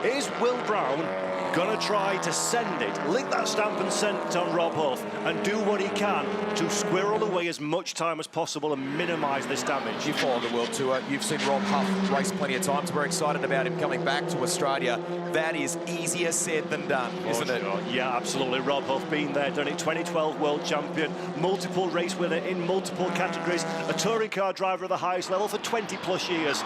Is Will Brown going to try to send it, lick that stamp and send it on Rob Huff and do what he can to squirrel away as much time as possible and minimise this damage? You follow the World Tour. You've seen Rob Huff race plenty of times. We're excited about him coming back to Australia. That is easier said than done, isn't it? Yeah, absolutely. Rob Huff been there, done it. 2012 world champion, multiple race winner in multiple categories, a touring car driver at the highest level for 20 plus years.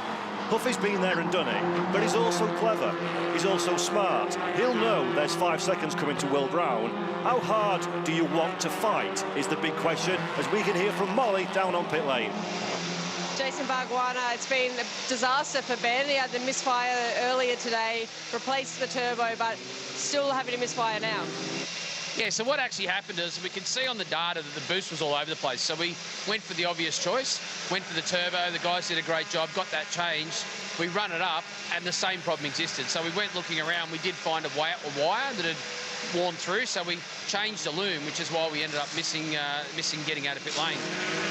Huffy's been there and done it, but he's also clever. He's also smart. He'll know there's 5 seconds coming to Will Brown. How hard do you want to fight is the big question, as we can hear from Molly down on pit lane. Jason Bargwanna, it's been a disaster for Ben. He had the misfire earlier today, replaced the turbo, but still having a misfire now. Yeah, so what actually happened is we could see on the data that the boost was all over the place. So we went for the obvious choice, went for the turbo. The guys did a great job, got that changed. We run it up, and the same problem existed. So we went looking around. We did find a wire that had worn through, so we changed the loom, which is why we ended up missing getting out of pit lane.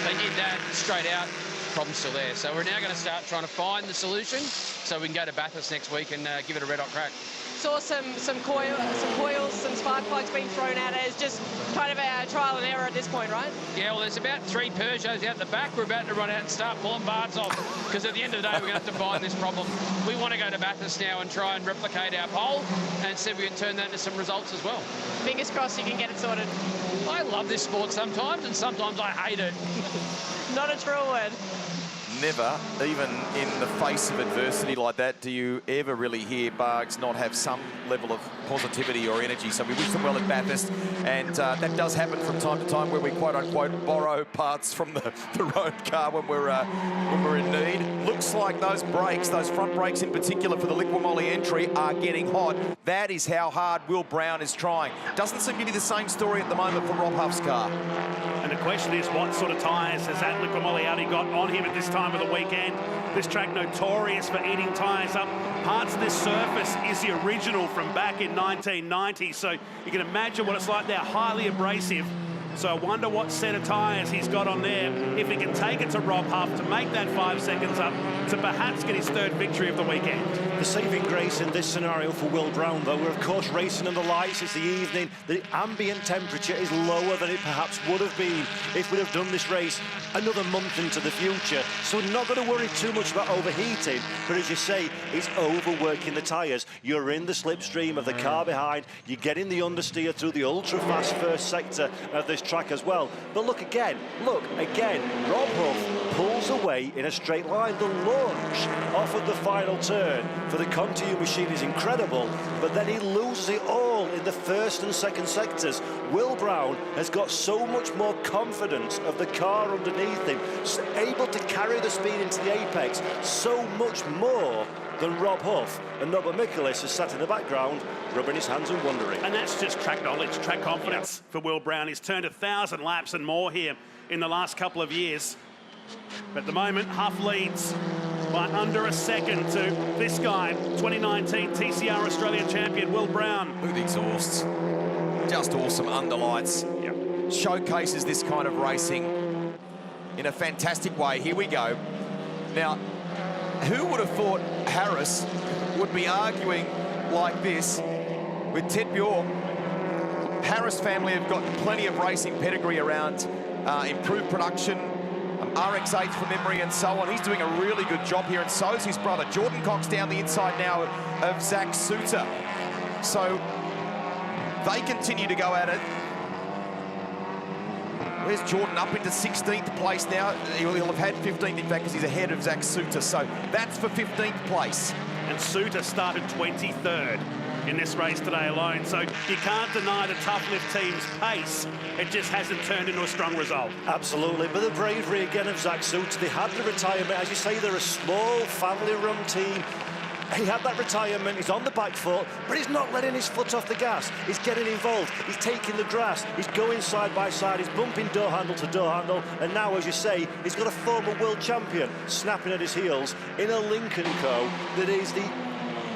They did that straight out. Problem's still there. So we're now going to start trying to find the solution so we can go to Bathurst next week and give it a red-hot crack. Saw some coils, some spark plugs being thrown out. It's just kind of a trial and error at this point, right? Yeah, well, there's about 3 Peugeots out the back. We're about to run out and start pulling bars off, because at the end of the day, we're going to have to find this problem. We want to go to Bathurst now and try and replicate our pole and see if we can turn that into some results as well. Fingers crossed you can get it sorted. I love this sport sometimes, and sometimes I hate it. Not a true word. Never, even in the face of adversity like that, do you ever really hear Bargs not have some level of positivity or energy. So we wish them well at Bathurst, and that does happen from time to time where we quote-unquote borrow parts from the road car when we're in need. Looks like those brakes, those front brakes in particular for the Liqui entry, are getting hot. That is how hard Will Brown is trying. Doesn't seem to be the same story at the moment for Rob Huff's car. And the question is, what sort of tyres has that Liqui Audi got on him at this time of the weekend? This track notorious for eating tyres up. Parts of this surface is the original from back in 1990, so you can imagine what it's like. They're highly abrasive. So I wonder what set of tyres he's got on there, if he can take it to Rob Huff to make that 5 seconds up to perhaps get his third victory of the weekend. The saving grace in this scenario for Will Brown, though, we're of course racing in the lights, it's the evening, the ambient temperature is lower than it perhaps would have been if we'd have done this race another month into the future. So we're not going to worry too much about overheating, but as you say, it's overworking the tyres. You're in the slipstream of the car behind, you're getting the understeer through the ultra-fast first sector of this track as well. But look again, Rob Huff pulls away in a straight line. The launch off of the final turn for the Comte machine is incredible, but then he loses it all in the first and second sectors. Will Brown has got so much more confidence of the car underneath him, able to carry the speed into the apex so much more than Rob Huff, and Norbert Michaelis has sat in the background rubbing his hands and wondering. And that's just track knowledge, track confidence for Will Brown. He's turned 1,000 laps and more here in the last couple of years. But at the moment, Huff leads by under a second to this guy, 2019 TCR Australia champion, Will Brown. Look at the exhausts. Just awesome underlights. Yep. Showcases this kind of racing in a fantastic way. Here we go. Now, who would have thought Harris would be arguing like this with Ted Bjork? Harris family have got plenty of racing pedigree around improved production, RX-8 from memory and so on. He's doing a really good job here, and so's his brother. Jordan Cox down the inside now of Zach Suter. So they continue to go at it. Where's Jordan up into 16th place now? He'll have had 15th, in fact, because he's ahead of Zach Suter. So that's for 15th place. And Suter started 23rd in this race today alone. So you can't deny the tough lift team's pace. It just hasn't turned into a strong result. Absolutely, but the bravery again of Zach Suter. They had the retirement. As you say, they're a small, family-run team. He had that retirement, he's on the back foot, but he's not letting his foot off the gas. He's getting involved, he's taking the grass, he's going side by side, he's bumping door handle to door handle, and now, as you say, he's got a former world champion snapping at his heels in a Lincoln Co. that is the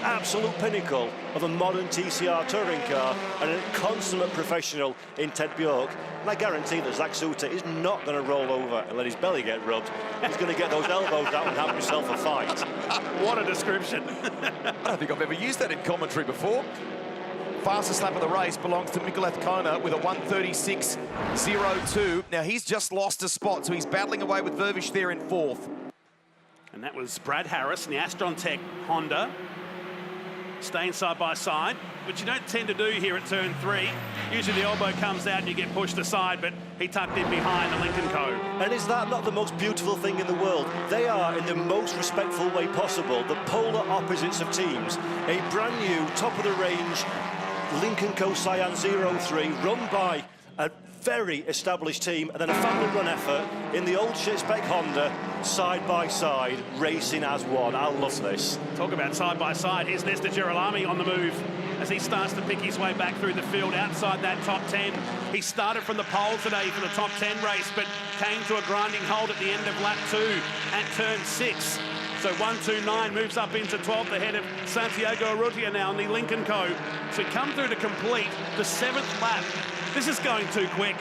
absolute pinnacle of a modern TCR touring car and a consummate professional in Ted Bjork. And I guarantee that Zach Suter is not going to roll over and let his belly get rubbed. He's going to get those elbows out and have himself a fight. What a description. I don't think I've ever used that in commentary before. Fastest lap of the race belongs to Mikkel Kona with a 1:36.02. Now, he's just lost a spot, so he's battling away with Vervish there in 4th. And that was Brad Harris in the Astron Tech Honda, staying side by side, which you don't tend to do here at turn 3. Usually the elbow comes out and you get pushed aside, but he tucked in behind the Lincoln Co. And is that not the most beautiful thing in the world? They are, in the most respectful way possible, the polar opposites of teams. A brand new, top-of-the-range Lincoln Co. Cyan 03 run by a very established team, and then a family-run effort in the old shit-spec Honda, side by side, racing as one. I love this. Talk about side by side. Here's Nesta Girolami on the move as he starts to pick his way back through the field outside that top 10. He started from the pole today for the top 10 race, but came to a grinding halt at the end of lap 2 at turn 6. So 129 moves up into 12th ahead of Santiago Urrutia now in the Lincoln Co. So come through to complete the 7th lap. This is going too quick.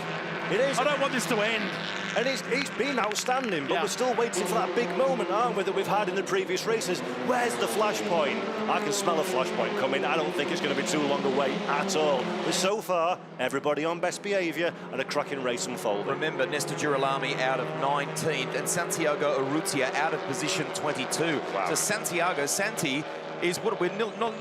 It is. I don't want this to end. And he's been outstanding, but we're still waiting for that big moment, aren't we, that we've had in the previous races. Where's the flashpoint? I can smell a flashpoint coming. I don't think it's going to be too long a wait at all. But so far, everybody on best behaviour and a cracking race unfolding. Remember, Nesta Girolami out of 19th and Santiago Urrutia out of position 22. Wow. So Santi is what we're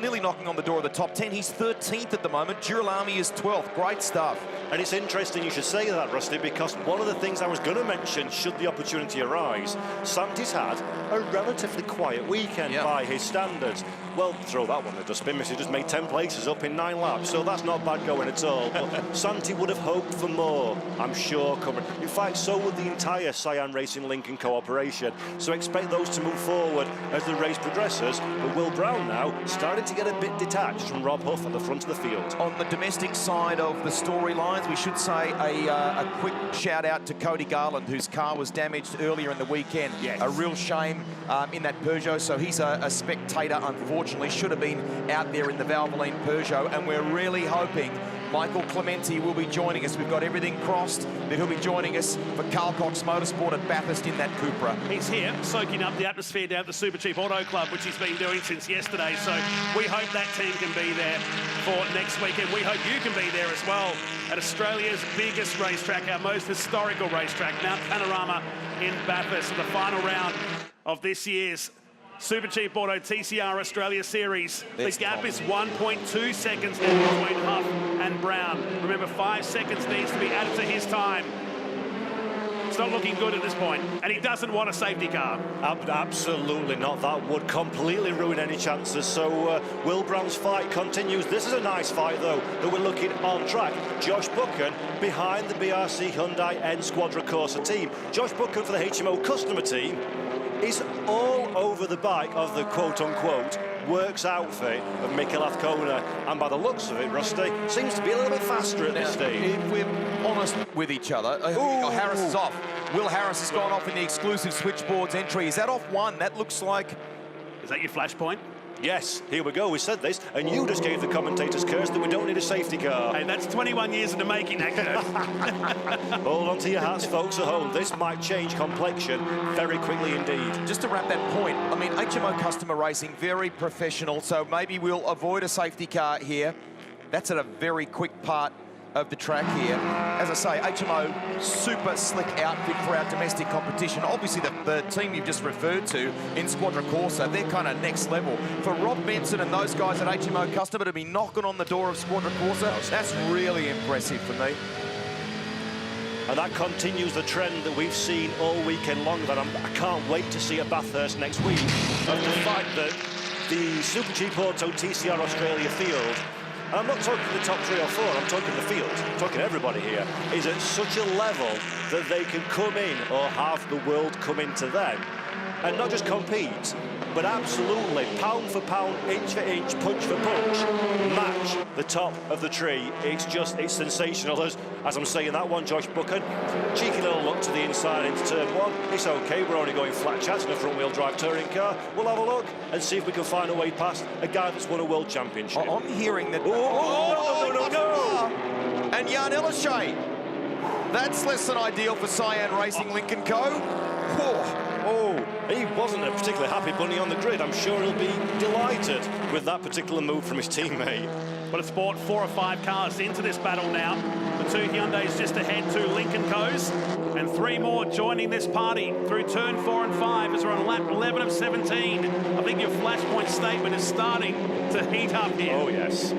nearly knocking on the door of the top 10. He's 13th at the moment. Girolami is 12th. Great stuff. And it's interesting you should say that, Rusty, because one of the things I was going to mention, should the opportunity arise, Santi's had a relatively quiet weekend by his standards. Well, throw that one in the dustbin. He just made 10 places up in 9 laps, so that's not bad going at all. But Santi would have hoped for more, I'm sure, coming. In fact, so would the entire Cyan Racing Lincoln cooperation. So expect those to move forward as the race progresses. But Will Brown now starting to get a bit detached from Rob Huff at the front of the field. On the domestic side of the storylines, we should say a quick shout out to Cody Garland, whose car was damaged earlier in the weekend. Yes. A real shame in that Peugeot, so he's a spectator, unfortunately. Should have been out there in the Valvoline Peugeot, and we're really hoping Michael Clementi will be joining us. We've got everything crossed that he'll be joining us for Carl Cox Motorsport at Bathurst in that Cupra. He's here, soaking up the atmosphere down at the Super Cheap Auto Club, which he's been doing since yesterday. So we hope that team can be there for next weekend. We hope you can be there as well at Australia's biggest racetrack, our most historical racetrack, Mount Panorama in Bathurst, for the final round of this year's Super Cheap Auto TCR Australia Series. The gap is 1.2 seconds now between Huff and Brown. Remember, 5 seconds needs to be added to his time. It's not looking good at this point, and he doesn't want a safety car. Absolutely not. That would completely ruin any chances. So Will Brown's fight continues. This is a nice fight, though, that we're looking on track. Josh Buchan behind the BRC Hyundai N Squadra Corsa team. Josh Buchan for the HMO customer team is all over the bike of the quote-unquote works outfit of Mikkel Kona, and by the looks of it, Rusty, seems to be a little bit faster at this stage. If we're honest with each other, Harris is off. Will Harris has gone off in the exclusive switchboards entry. Is that off one? That looks like... Is that your flashpoint? Yes, here we go. We said this, and you just gave the commentator's curse that we don't need a safety car. Hey, that's 21 years in the making, that curse. Hold on to your hats, folks at home. This might change complexion very quickly indeed. Just to wrap that point, I mean, HMO Customer Racing, very professional, so maybe we'll avoid a safety car here. That's at a very quick part of the track here. As I say, HMO, super slick outfit for our domestic competition. Obviously, the team you've just referred to in Squadra Corsa, they're kind of next level. For Rob Benson and those guys at HMO Customer to be knocking on the door of Squadra Corsa, that's really impressive for me. And that continues the trend that we've seen all weekend long, that I can't wait to see at Bathurst next week. And the fact that the Super Cheap Auto TCR Australia field, and I'm not talking the top 3 or 4, I'm talking the field, I'm talking everybody here, is at such a level that they can come in or have the world come into them and not just compete, but absolutely pound for pound, inch for inch, punch for punch, match the top of the tree. It's sensational. As I'm saying that one, Josh Buchan, cheeky little look to the inside into turn 1. It's okay, we're only going flat chats in a front-wheel drive touring car. We'll have a look and see if we can find a way past a guy that's won a world championship. I'm hearing that... No. And Jan Ellershay. That's less than ideal for Cyan Racing Lincoln Co. Oh, he wasn't a particularly happy bunny on the grid. I'm sure he'll be delighted with that particular move from his teammate. But it's brought 4 or 5 cars into this battle now. The 2 Hyundais just ahead, 2 Lincoln Co's, and 3 more joining this party through turn 4 and 5 as we're on lap 11 of 17. I think your flashpoint statement is starting to heat up here. Oh, yes.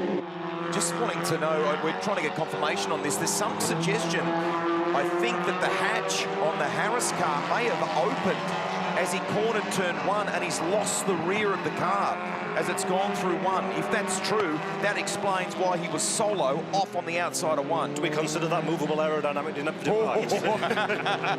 Just wanting to know, we're trying to get confirmation on this. There's some suggestion, I think, that the hatch on the Harris car may have opened as he cornered turn 1 and he's lost the rear of the car as it's gone through 1. If that's true, that explains why he was solo off on the outside of 1. Do we consider that movable aerodynamic device?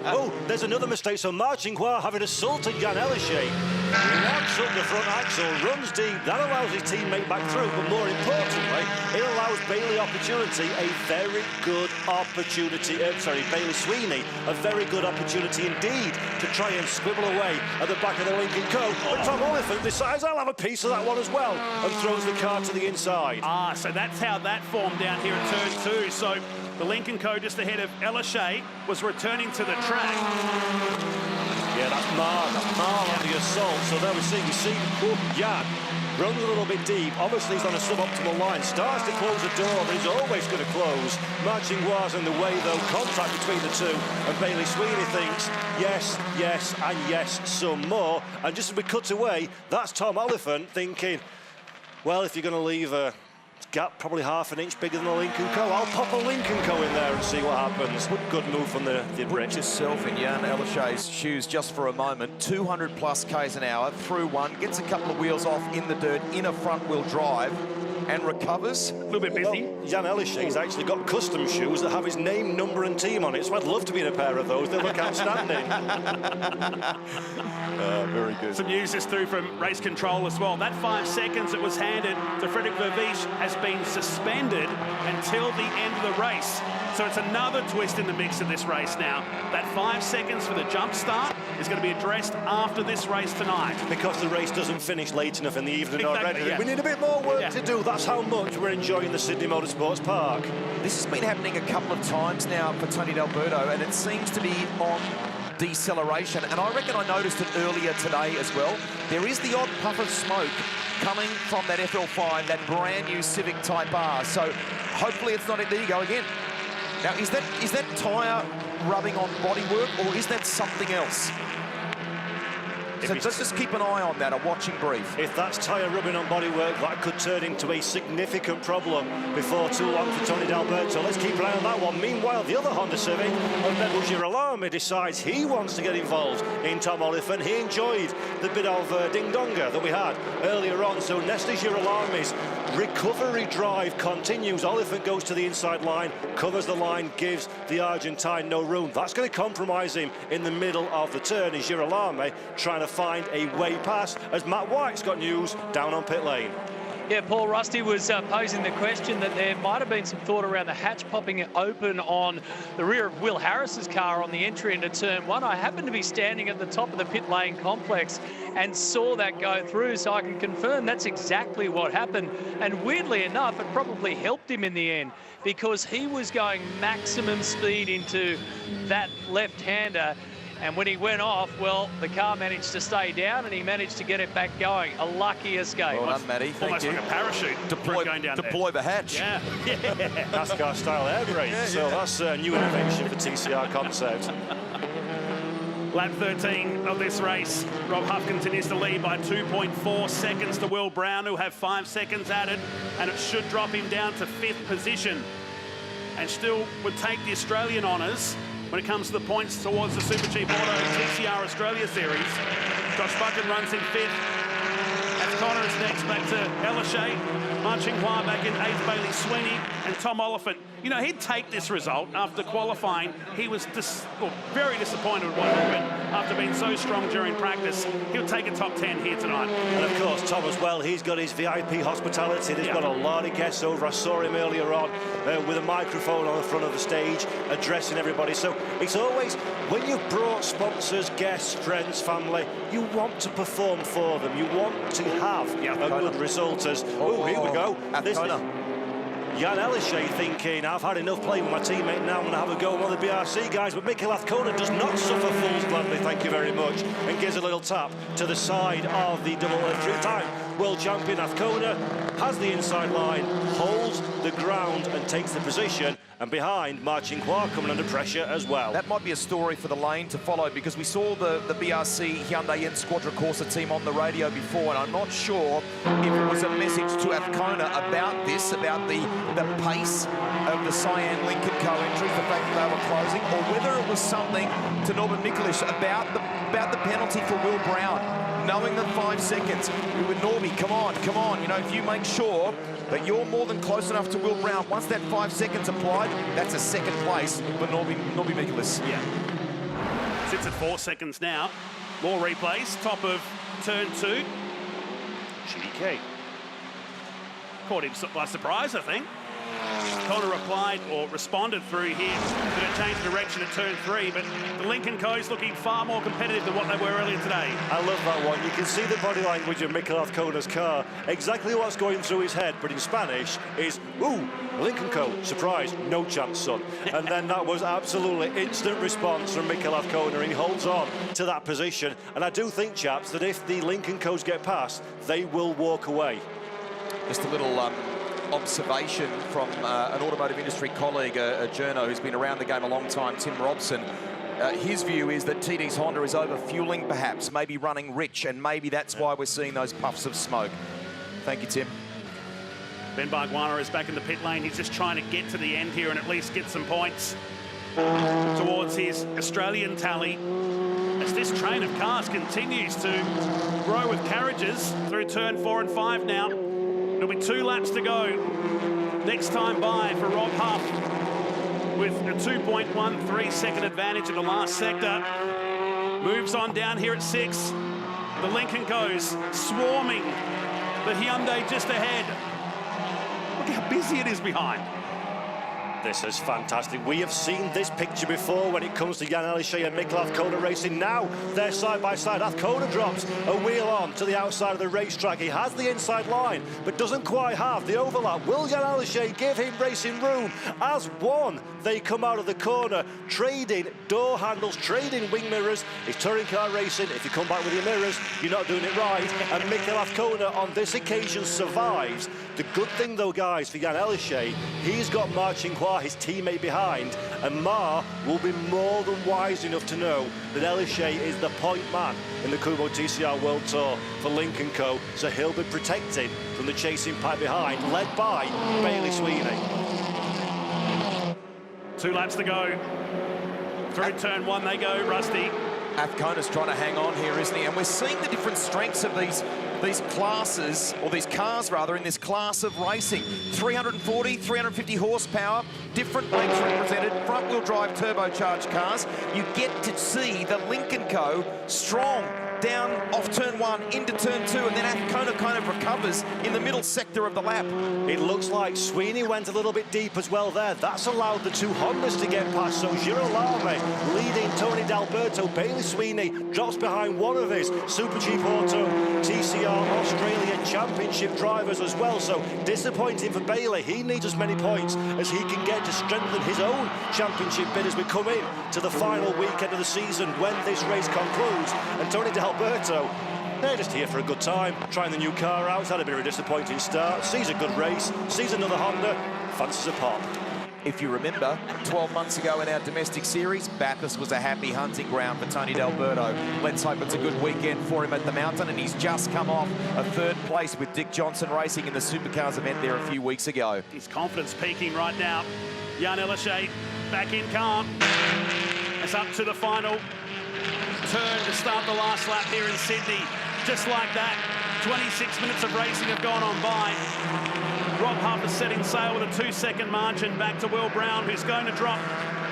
Oh, there's another mistake. So Martin Guar having assaulted Jan Ellershay. Locks up the front axle, runs deep. That allows his teammate back through, but more importantly, it allows Bailey Opportunity a very good opportunity. Bailey Sweeney, a very good opportunity indeed to try and squibble away at the back of the Lincoln Co. But Tom Oliphant decides I'll have a piece of that one as well and throws the car to the inside. So that's how that formed down here at turn 2. So the Lincoln Co just ahead of Ellershay was returning to the track. Yeah, that's Marr on the assault. So there we see Jan runs a little bit deep. Obviously, he's on a suboptimal line. Starts to close the door, but he's always going to close. Marching Guar's in the way, though. Contact between the two. And Bailey Sweeney thinks, yes, yes, and yes, some more. And just as we cut away, that's Tom Oliphant thinking, well, if you're going to leave a gap probably half an inch bigger than the Lincoln Co, I'll pop a Lincoln Co in there and see what happens. Good move from the Brit. Put yourself in Jan Ellershay's shoes just for a moment. 200 plus k's an hour through 1, gets a couple of wheels off in the dirt in a front wheel drive and recovers. A little bit busy. Well, Jan Ellershay's actually got custom shoes that have his name, number and team on it, so I'd love to be in a pair of those. They look outstanding. Very good. Some news is through from race control as well. That 5 seconds that was handed to Frederick Verviche has been suspended until the end of the race. So it's another twist in the mix of this race now. That 5 seconds for the jump start is going to be addressed after this race tonight. Because the race doesn't finish late enough in the evening already. Yeah. We need a bit more work to do. That's how much we're enjoying the Sydney Motorsports Park. This has been happening a couple of times now for Tony D'Alberto, and it seems to be on deceleration. And I reckon I noticed it earlier today as well. There is the odd puff of smoke coming from that FL5, that brand new Civic Type R. So hopefully it's not it. There you go again. Now, is that tyre rubbing on bodywork, or is that something else? So just keep an eye on that, a watching brief. If that's tyre rubbing on bodywork, that could turn into a significant problem before too long for Tony D'Alberto. Let's keep an eye on that one. Meanwhile, the other Honda Civic of Neville Girolami decides he wants to get involved in Tom Oliphant. He enjoyed the bit of ding-donga that we had earlier on. So Neste Girolami's recovery drive continues. Oliphant goes to the inside line, covers the line, gives the Argentine no room. That's going to compromise him in the middle of the turn. Is Girolami trying to find a way past, as Matt White's got news down on pit lane. Yeah, Paul, Rusty was posing the question that there might have been some thought around the hatch popping open on the rear of Will Harris's car on the entry into turn 1. I happened to be standing at the top of the pit lane complex and saw that go through, so I can confirm that's exactly what happened. And weirdly enough, it probably helped him in the end because he was going maximum speed into that left-hander. And when he went off, well, the car managed to stay down and he managed to get it back going. A lucky escape. Well done, Matty. Thank you. Almost like a parachute. Deploy the hatch. Yeah. NASCAR style air brake. So that's a new innovation for TCR concept. Lap 13 of this race. Rob Huff continues to lead by 2.4 seconds to Will Brown, who'll have 5 seconds added, and it should drop him down to 5th position. And still would take the Australian honours when it comes to the points towards the Super Cheap Auto TCR Australia Series. Josh Buchan runs in 5th. Connor is next, back to Elishay. Marching Hua back in 8th, Bailey Sweeney, and Tom Oliphant. You know, he'd take this result after qualifying. He was very disappointed with what happened after being so strong during practice. He'll take a top 10 here tonight. And of course, Tom as well, he's got his VIP hospitality. There's got a lot of guests over. I saw him earlier on with a microphone on the front of the stage addressing everybody. So it's always, when you've brought sponsors, guests, friends, family, you want to perform for them. You want to have a good result as, here we go. This is Jan Elishay thinking, I've had enough playing with my teammate, now I'm going to have a go with one of the BRC guys, but Mikel Azcona does not suffer fools gladly, thank you very much, and gives a little tap to the side of the three-time world champion. Azcona has the inside line, holds the ground and takes the position, and behind, Marching Hua coming under pressure as well. That might be a story for the lane to follow, because we saw the BRC Hyundai and Squadra Corsa team on the radio before, and I'm not sure if it was a message to Azcona about this, about the pace of the Cyan Lincoln Co entries, the fact that they were closing, or whether it was something to Norbert Mikulich about the penalty for Will Brown, knowing that 5 seconds. We were Norby, come on, you know, if you make sure that you're more than close enough to Will Brown, once that 5 seconds applied, that's a second place for Norby Mikulich. Yeah. Sits at 4 seconds now. More replays, top of turn 2. GDK. Caught him by surprise, I think. Connor replied or responded through here that it changed direction at turn 3, but the Lincoln Co's looking far more competitive than what they were earlier today. I love that one. You can see the body language of Mikel Azcona's car, exactly what's going through his head, but in Spanish is, ooh, Lincoln Co, surprise, no chance, son. And then that was absolutely instant response from Mikel Azcona. He holds on to that position, and I do think, chaps, that if the Lincoln Co's get past, they will walk away. Just a little observation from an automotive industry colleague, a journo who's been around the game a long time, Tim Robson. His view is that TD's Honda is over-fueling perhaps, maybe running rich, and maybe that's why we're seeing those puffs of smoke. Thank you, Tim. Ben Barguana is back in the pit lane. He's just trying to get to the end here and at least get some points towards his Australian tally as this train of cars continues to grow with carriages through turn 4 and 5 now. It'll be 2 laps to go. Next time by for Rob Huff with a 2.13 second advantage in the last sector. Moves on down here at 6. The Lincoln goes swarming. The Hyundai just ahead. Look how busy it is behind. This is fantastic. We have seen this picture before when it comes to Jan Elishay and Mikel Azcona racing. Now they're side by side. Azcona drops a wheel on to the outside of the racetrack. He has the inside line, but doesn't quite have the overlap. Will Jan Elishay give him racing room? As one, they come out of the corner, trading door handles, trading wing mirrors. It's touring car racing. If you come back with your mirrors, you're not doing it right. And Mikel Azcona on this occasion survives. The good thing, though, guys, for Jan Elishay, he's got Marching Hua, his teammate, behind, and Ma will be more than wise enough to know that Elishay is the point man in the Kumho TCR World Tour for Lincoln Co, so he'll be protected from the chasing pack behind, led by Bailey Sweeney. 2 laps to go. Through turn 1 they go, Rusty. Azcona's trying to hang on here, isn't he? And we're seeing the different strengths of these classes, or these cars rather, in this class of racing. 340, 350 horsepower, different makes represented, front-wheel drive turbocharged cars. You get to see the Lincoln Co strong, down off turn 1 into turn 2, and then Kona kind of recovers in the middle sector of the lap. It looks like Sweeney went a little bit deep as well there. That's allowed the 2 Hondas to get past. So Girolamo leading Tony D'Alberto. Bailey Sweeney drops behind one of his Super Cheap Auto TCR Australia Championship drivers as well. So disappointing for Bailey. He needs as many points as he can get to strengthen his own championship bid as we come in to the final weekend of the season when this race concludes. And Tony D'Alberto, they're just here for a good time, trying the new car out. It's had a bit of a disappointing start. Sees a good race, sees another Honda, fancies a pop. If you remember, 12 months ago in our domestic series, Bathurst was a happy hunting ground for Tony D'Alberto. Let's hope it's a good weekend for him at the mountain, and he's just come off a 3rd place with Dick Johnson Racing in the Supercars event there a few weeks ago. His confidence peaking right now. Jan Ellershey back in calm. It's up to the final turn to start the last lap here in Sydney. Just like that, 26 minutes of racing have gone on by. Rob Huff is setting sail with a 2-second margin back to Will Brown, who's going to drop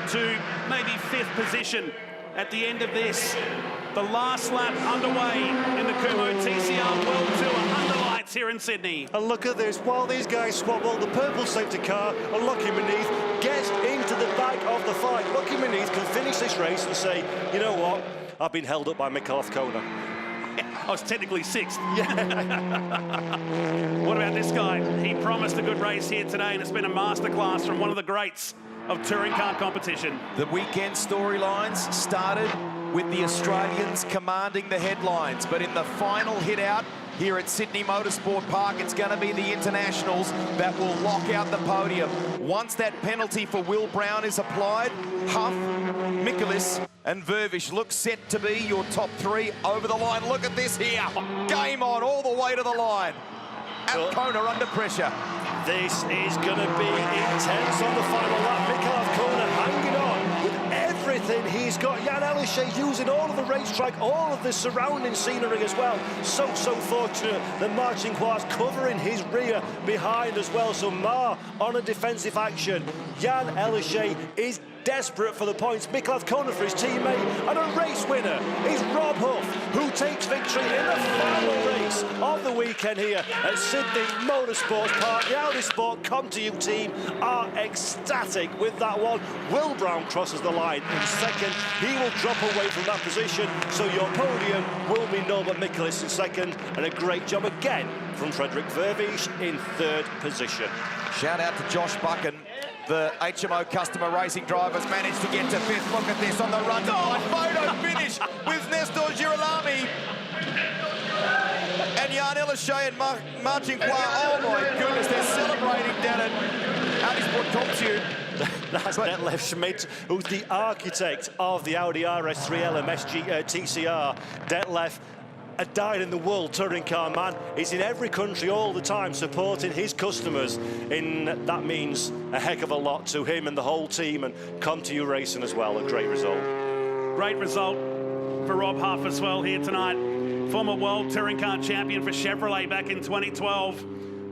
to maybe 5th position at the end of this. The last lap underway in the Kumho TCR World Tour under lights here in Sydney. And look at this, while these guys swap, well, the purple safety car, and Lucky Beneath gets into the back of the fight. Lucky Beneath can finish this race and say, you know what, I've been held up by Mikael Kona. I was technically 6th. Yeah. What about this guy? He promised a good race here today, and it's been a masterclass from one of the greats of touring car competition. The weekend storylines started with the Australians commanding the headlines, but in the final hit out here at Sydney Motorsport Park, it's going to be the internationals that will lock out the podium. Once that penalty for Will Brown is applied, Huff, Mikulis and Vervish look set to be your top 3 over the line. Look at this here. Game on all the way to the line. At Kona under pressure. This is going to be intense on the final lap. Mikael Kona hanging on with everything he's got. Jan Ellershey using all of the racetrack, all of the surrounding scenery as well. So fortunate that Marcin Kwart's covering his rear behind as well. So Ma on a defensive action. Jan Ellershey is desperate for the points. Mikael Kona for his teammate, and a race winner is Rob Huff, who takes victory in the final race of the weekend here at Sydney Motorsports Park. The Audi Sport Come To You team are ecstatic with that one. Will Brown crosses the line in 2nd. He will drop away from that position, so your podium will be Norbert Mikulis in 2nd, and a great job again from Frederick Vervish in 3rd position. Shout out to Josh Buchan. The HMO customer racing drivers managed to get to 5th. Look at this on the run. Oh, photo finish with Nestor Girolamo. And Jan Ellershey and Marcin Kwar. Oh my goodness, they're celebrating down at Audi Sport Come To You. That's Detlef Schmidt, who's the architect of the Audi RS3 LMSG TCR. Detlef, a dyed-in-the-wool touring car man. He's in every country all the time supporting his customers. That means a heck of a lot to him and the whole team, and Come To You Racing as well. A great result. Great result for Rob Huff as well here tonight. Former world touring car champion for Chevrolet back in 2012,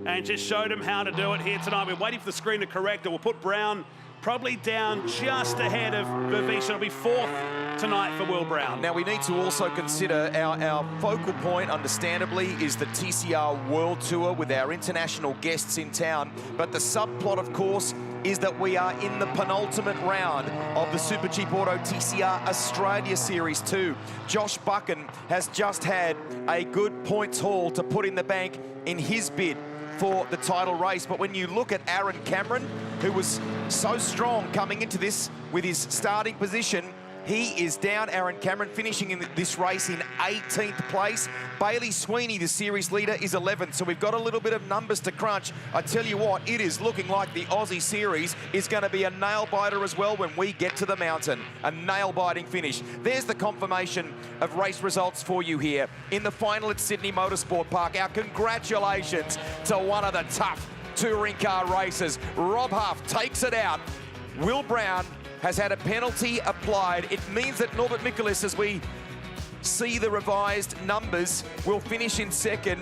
and just showed him how to do it here tonight. We're waiting for the screen to correct it. We'll put Brown probably down just ahead of Vervish. It'll be 4th tonight for Will Brown. Now, we need to also consider our focal point, understandably, is the TCR World Tour with our international guests in town. But the subplot, of course, is that we are in the penultimate round of the Super Cheap Auto TCR Australia Series 2. Josh Buchan has just had a good points haul to put in the bank in his bid for the title race. But when you look at Aaron Cameron, who was so strong coming into this with his starting position, he is down. Aaron Cameron finishing in this race in 18th place. Bailey Sweeney, the series leader, is 11th. So we've got a little bit of numbers to crunch. I tell you what, it is looking like the Aussie series is going to be a nail-biter as well when we get to the mountain. A nail-biting finish. There's the confirmation of race results for you here in the final at Sydney Motorsport Park. Our congratulations to one of the tough touring car races. Rob Huff takes it out. Will Brown has had a penalty applied. It means that Norbert Mikulis, as we see the revised numbers, will finish in 2nd.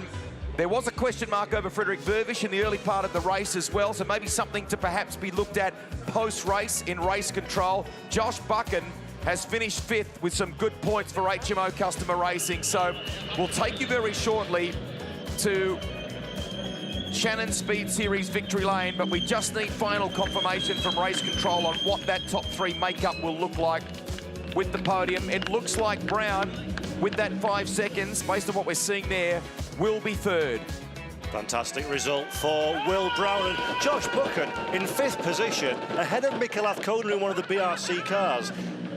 There was a question mark over Frederick Vervish in the early part of the race as well, so maybe something to perhaps be looked at post-race in race control. Josh Buchan has finished 5th with some good points for HMO Customer Racing. So we'll take you very shortly to Shannon Speed Series victory lane, but we just need final confirmation from race control on what that top 3 makeup will look like with the podium. It looks like Brown, with that 5 seconds, based on what we're seeing there, will be 3rd. Fantastic result for Will Brown and Josh Buchan in 5th position, ahead of Mikkel Athkona in one of the BRC cars.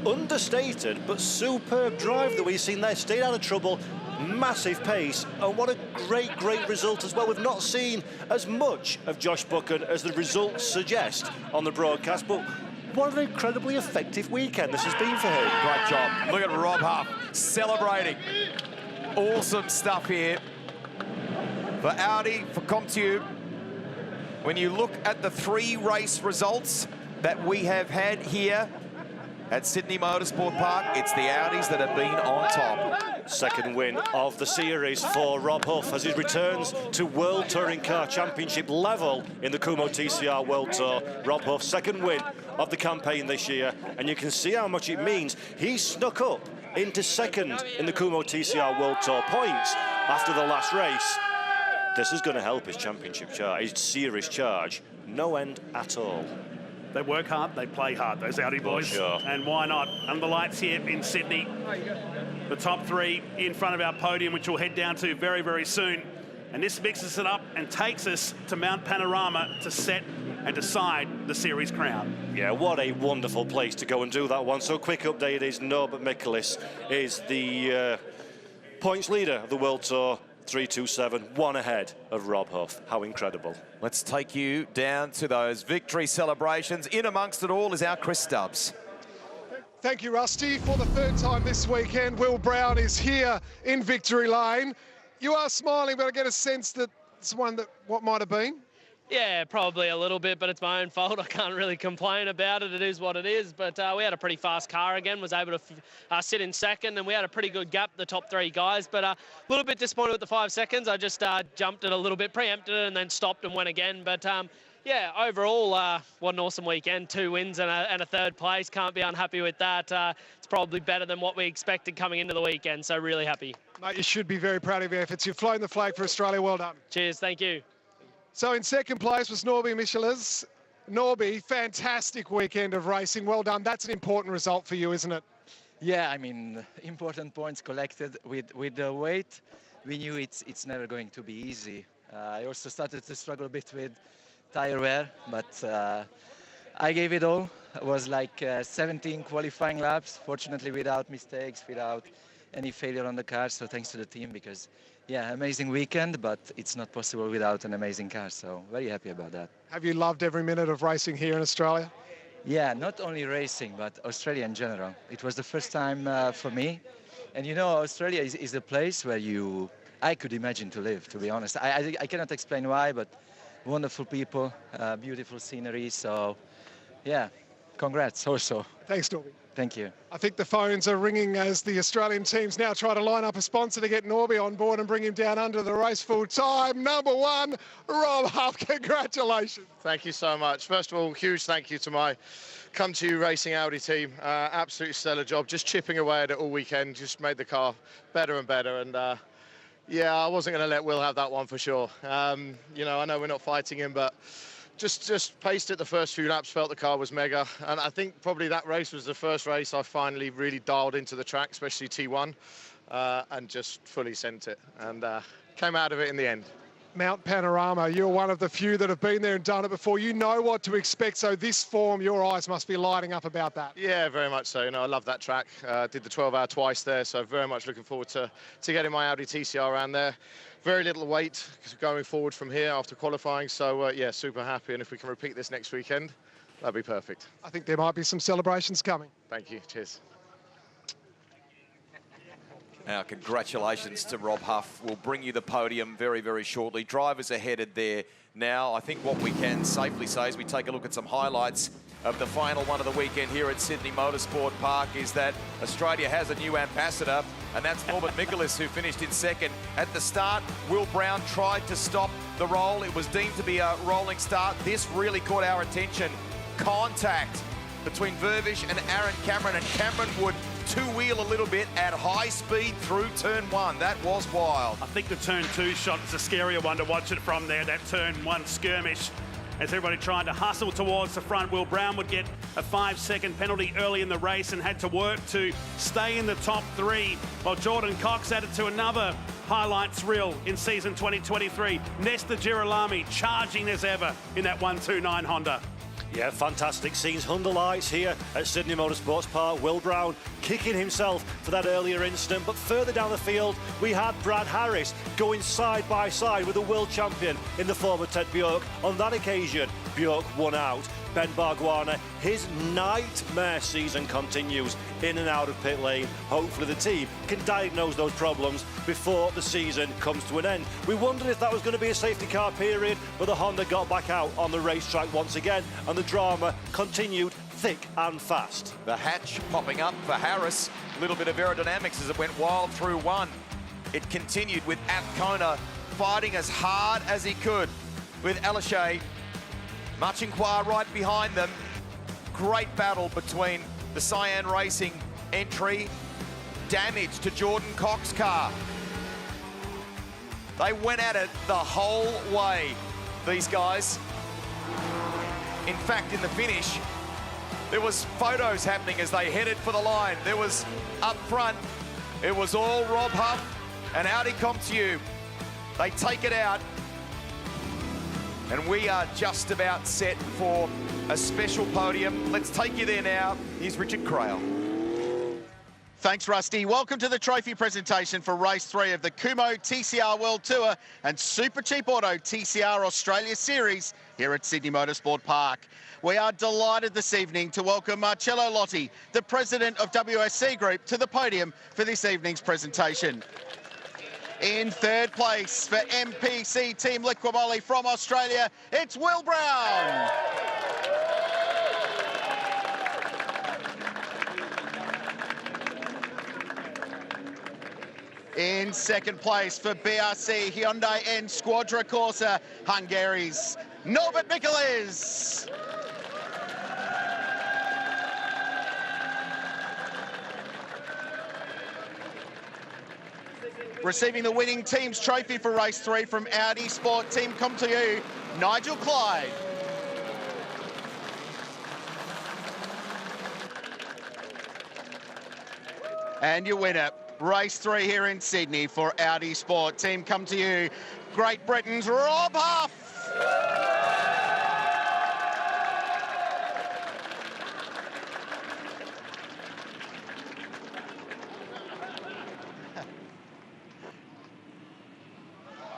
Understated, but superb drive that we've seen there. Stayed out of trouble, massive pace, and what a great, great result as well. We've not seen as much of Josh Buchan as the results suggest on the broadcast, but what an incredibly effective weekend this has been for him. Great job. Look at Rob Huff celebrating. Awesome stuff here for Audi, for Kumho. When you look at the 3 race results that we have had here at Sydney Motorsport Park, it's the Audis that have been on top. Second win of the series for Rob Huff as he returns to World Touring Car Championship level in the Kumho TCR World Tour. Rob Huff, second win of the campaign this year, and you can see how much it means. He snuck up into second in the Kumho TCR World Tour points after the last race. This is going to help his championship charge, his series charge, no end at all. They work hard, they play hard, those Audi boys. Sure. And why not? Under the lights here in Sydney. The top 3 in front of our podium, which we'll head down to very, very soon. And this mixes it up and takes us to Mount Panorama to set and decide the series crown. Yeah, what a wonderful place to go and do that one. So quick update is Norbert Mikkelis is the points leader of the World Tour. 3-2-7, 1 ahead of Rob Huff. How incredible. Let's take you down to those victory celebrations. In amongst it all is our Chris Stubbs. Thank you, Rusty. For the 3rd time this weekend, Will Brown is here in victory lane. You are smiling, but I get a sense that it's one that what might have been. Yeah, probably a little bit, but it's my own fault. I can't really complain about it. It is what it is. But we had a pretty fast car again, was able to sit in second, and we had a pretty good gap, the top 3 guys. But a little bit disappointed with the 5 seconds. I just jumped it a little bit, preempted it, and then stopped and went again. But yeah, overall, what an awesome weekend. 2 wins and a 3rd place. Can't be unhappy with that. It's probably better than what we expected coming into the weekend, so really happy. Mate, you should be very proud of your efforts. You've flown the flag for Australia. Well done. Cheers, thank you. So in second place was Norby Michelis. Norby, fantastic weekend of racing. Well done. That's an important result for you, isn't it? Yeah, I mean, important points collected. With the weight, we knew it's never going to be easy. I also started to struggle a bit with tire wear, but I gave it all. It was like 17 qualifying laps, fortunately without mistakes, without any failure on the car. So thanks to the team, because yeah, amazing weekend, but it's not possible without an amazing car. So very happy about that. Have you loved every minute of racing here in Australia? Yeah, not only racing, but Australia in general. It was the first time for me. And you know, Australia is a place where I could imagine to live, to be honest. I cannot explain why, but wonderful people, beautiful scenery. So yeah, congrats also. Thanks, Norby. Thank you. I think the phones are ringing as the Australian teams now try to line up a sponsor to get Norby on board and bring him down under the race full time. Number 1, Rob Huff, congratulations. Thank you so much. First of all, huge thank you to my Kumho Racing Audi team. Absolutely stellar job, just chipping away at it all weekend, just made the car better and better. And yeah, I wasn't going to let Will have that one for sure. You know, I know we're not fighting him, but just paced it the first few laps, felt the car was mega. And I think probably that race was the first race I finally really dialed into the track, especially T1, and just fully sent it. And came out of it in the end. Mount Panorama, you're one of the few that have been there and done it before. You know what to expect, so this form, your eyes must be lighting up about that. Yeah, very much so. You know, I love that track. Did the 12-hour twice there, so very much looking forward to getting my Audi TCR around there. Very little weight going forward from here after qualifying, so yeah, super happy. And if we can repeat this next weekend, that'd be perfect. I think there might be some celebrations coming. Thank you. Cheers. Our congratulations to Rob Huff. We'll bring you the podium very, very shortly. Drivers are headed there now. I think what we can safely say as we take a look at some highlights of the final one of the weekend here at Sydney Motorsport Park is that Australia has a new ambassador, and that's Norbert Mikkelis, who finished in second. At the start, Will Brown tried to stop the roll. It was deemed to be a rolling start. This really caught our attention. Contact between Vervish and Aaron Cameron, and Cameron would two-wheel a little bit at high speed through turn 1. That was wild. I think the turn 2 shot is a scarier one to watch it from there, that turn 1 skirmish. As everybody trying to hustle towards the front. Will Brown would get a 5-second penalty early in the race and had to work to stay in the top 3, while Jordan Cox added to another highlights reel in season 2023. Nesta Girolami charging as ever in that 129 Honda. Yeah, fantastic scenes. Honda lights here at Sydney Motorsports Park. Will Brown kicking himself for that earlier incident. But further down the field, we had Brad Harris going side by side with the world champion in the former Ted Bjork. On that occasion, Bjork won out. Ben Bargwanna, his nightmare season continues in and out of pit lane. Hopefully the team can diagnose those problems before the season comes to an end. We wondered if that was going to be a safety car period, but the Honda got back out on the racetrack once again, and the drama continued thick and fast. The hatch popping up for Harris. A little bit of aerodynamics as it went wild through 1. It continued with Athcona fighting as hard as he could with Aleshay. Machinqua right behind them. Great battle between the Cyan Racing entry. Damage to Jordan Cox's car. They went at it the whole way, these guys. In fact, in the finish, there was photos happening as they headed for the line. There was up front, it was all Rob Huff and Audi Comptieu. They take it out. And we are just about set for a special podium. Let's take you there now. Here's Richard Crail. Thanks, Rusty. Welcome to the trophy presentation for race 3 of the Kumho TCR World Tour and Super Cheap Auto TCR Australia Series here at Sydney Motorsport Park. We are delighted this evening to welcome Marcello Lotti, the president of WSC Group, to the podium for this evening's presentation. In third place for MPC Team Liquimoli from Australia, it's Will Brown. In second place for BRC Hyundai and Squadra Corsa, Hungary's Norbert Mikulis. Receiving the winning team's trophy for race 3 from Audi Sport Team Comptieu, Nigel Clyde. And your winner, race 3 here in Sydney for Audi Sport Team Comptieu, Great Britain's Rob Huff.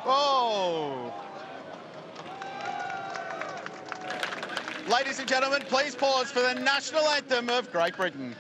Oh. Ladies and gentlemen, please pause for the national anthem of Great Britain.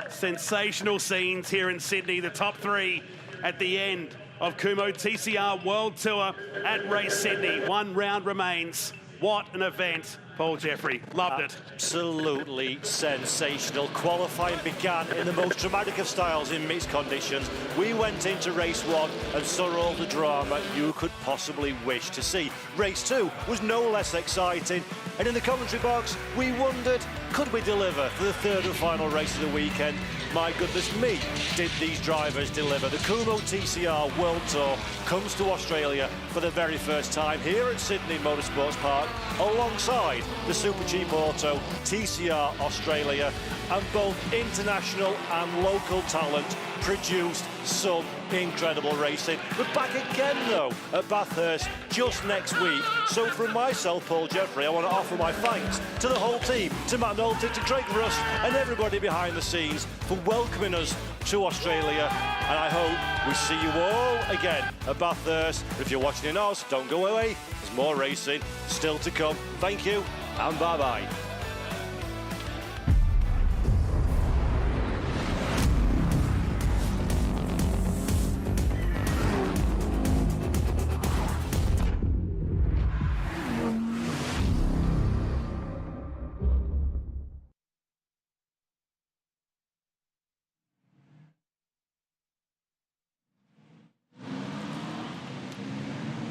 Sensational scenes here in Sydney. The top 3 at the end of Kumho TCR World Tour at Race Sydney. 1 round remains. What an event Paul Jeffrey, loved it. Absolutely sensational. Qualifying began in the most dramatic of styles in mixed conditions. We went into race 1 and saw all the drama you could possibly wish to see. Race 2 was no less exciting, and in the commentary box we wondered, could we deliver for the third and final race of the weekend? My goodness me, did these drivers deliver. The Kumho TCR World Tour comes to Australia for the very first time here at Sydney Motorsports Park alongside the Super Cheap Auto TCR Australia, and both international and local talent produced some incredible racing. We're back again though at Bathurst just next week, so from myself, Paul Jeffrey, I want to offer my thanks to the whole team, to Matt Nolte, to Craig Rust and everybody behind the scenes for welcoming us to Australia, and I hope we see you all again at Bathurst. If you're watching in Oz, don't go away, there's more racing still to come. Thank you and bye bye.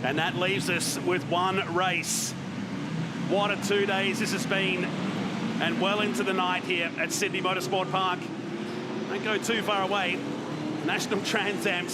And that leaves us with one race. What a 2 days this has been, and well into the night here at Sydney Motorsport Park. Don't go too far away. National Trans Am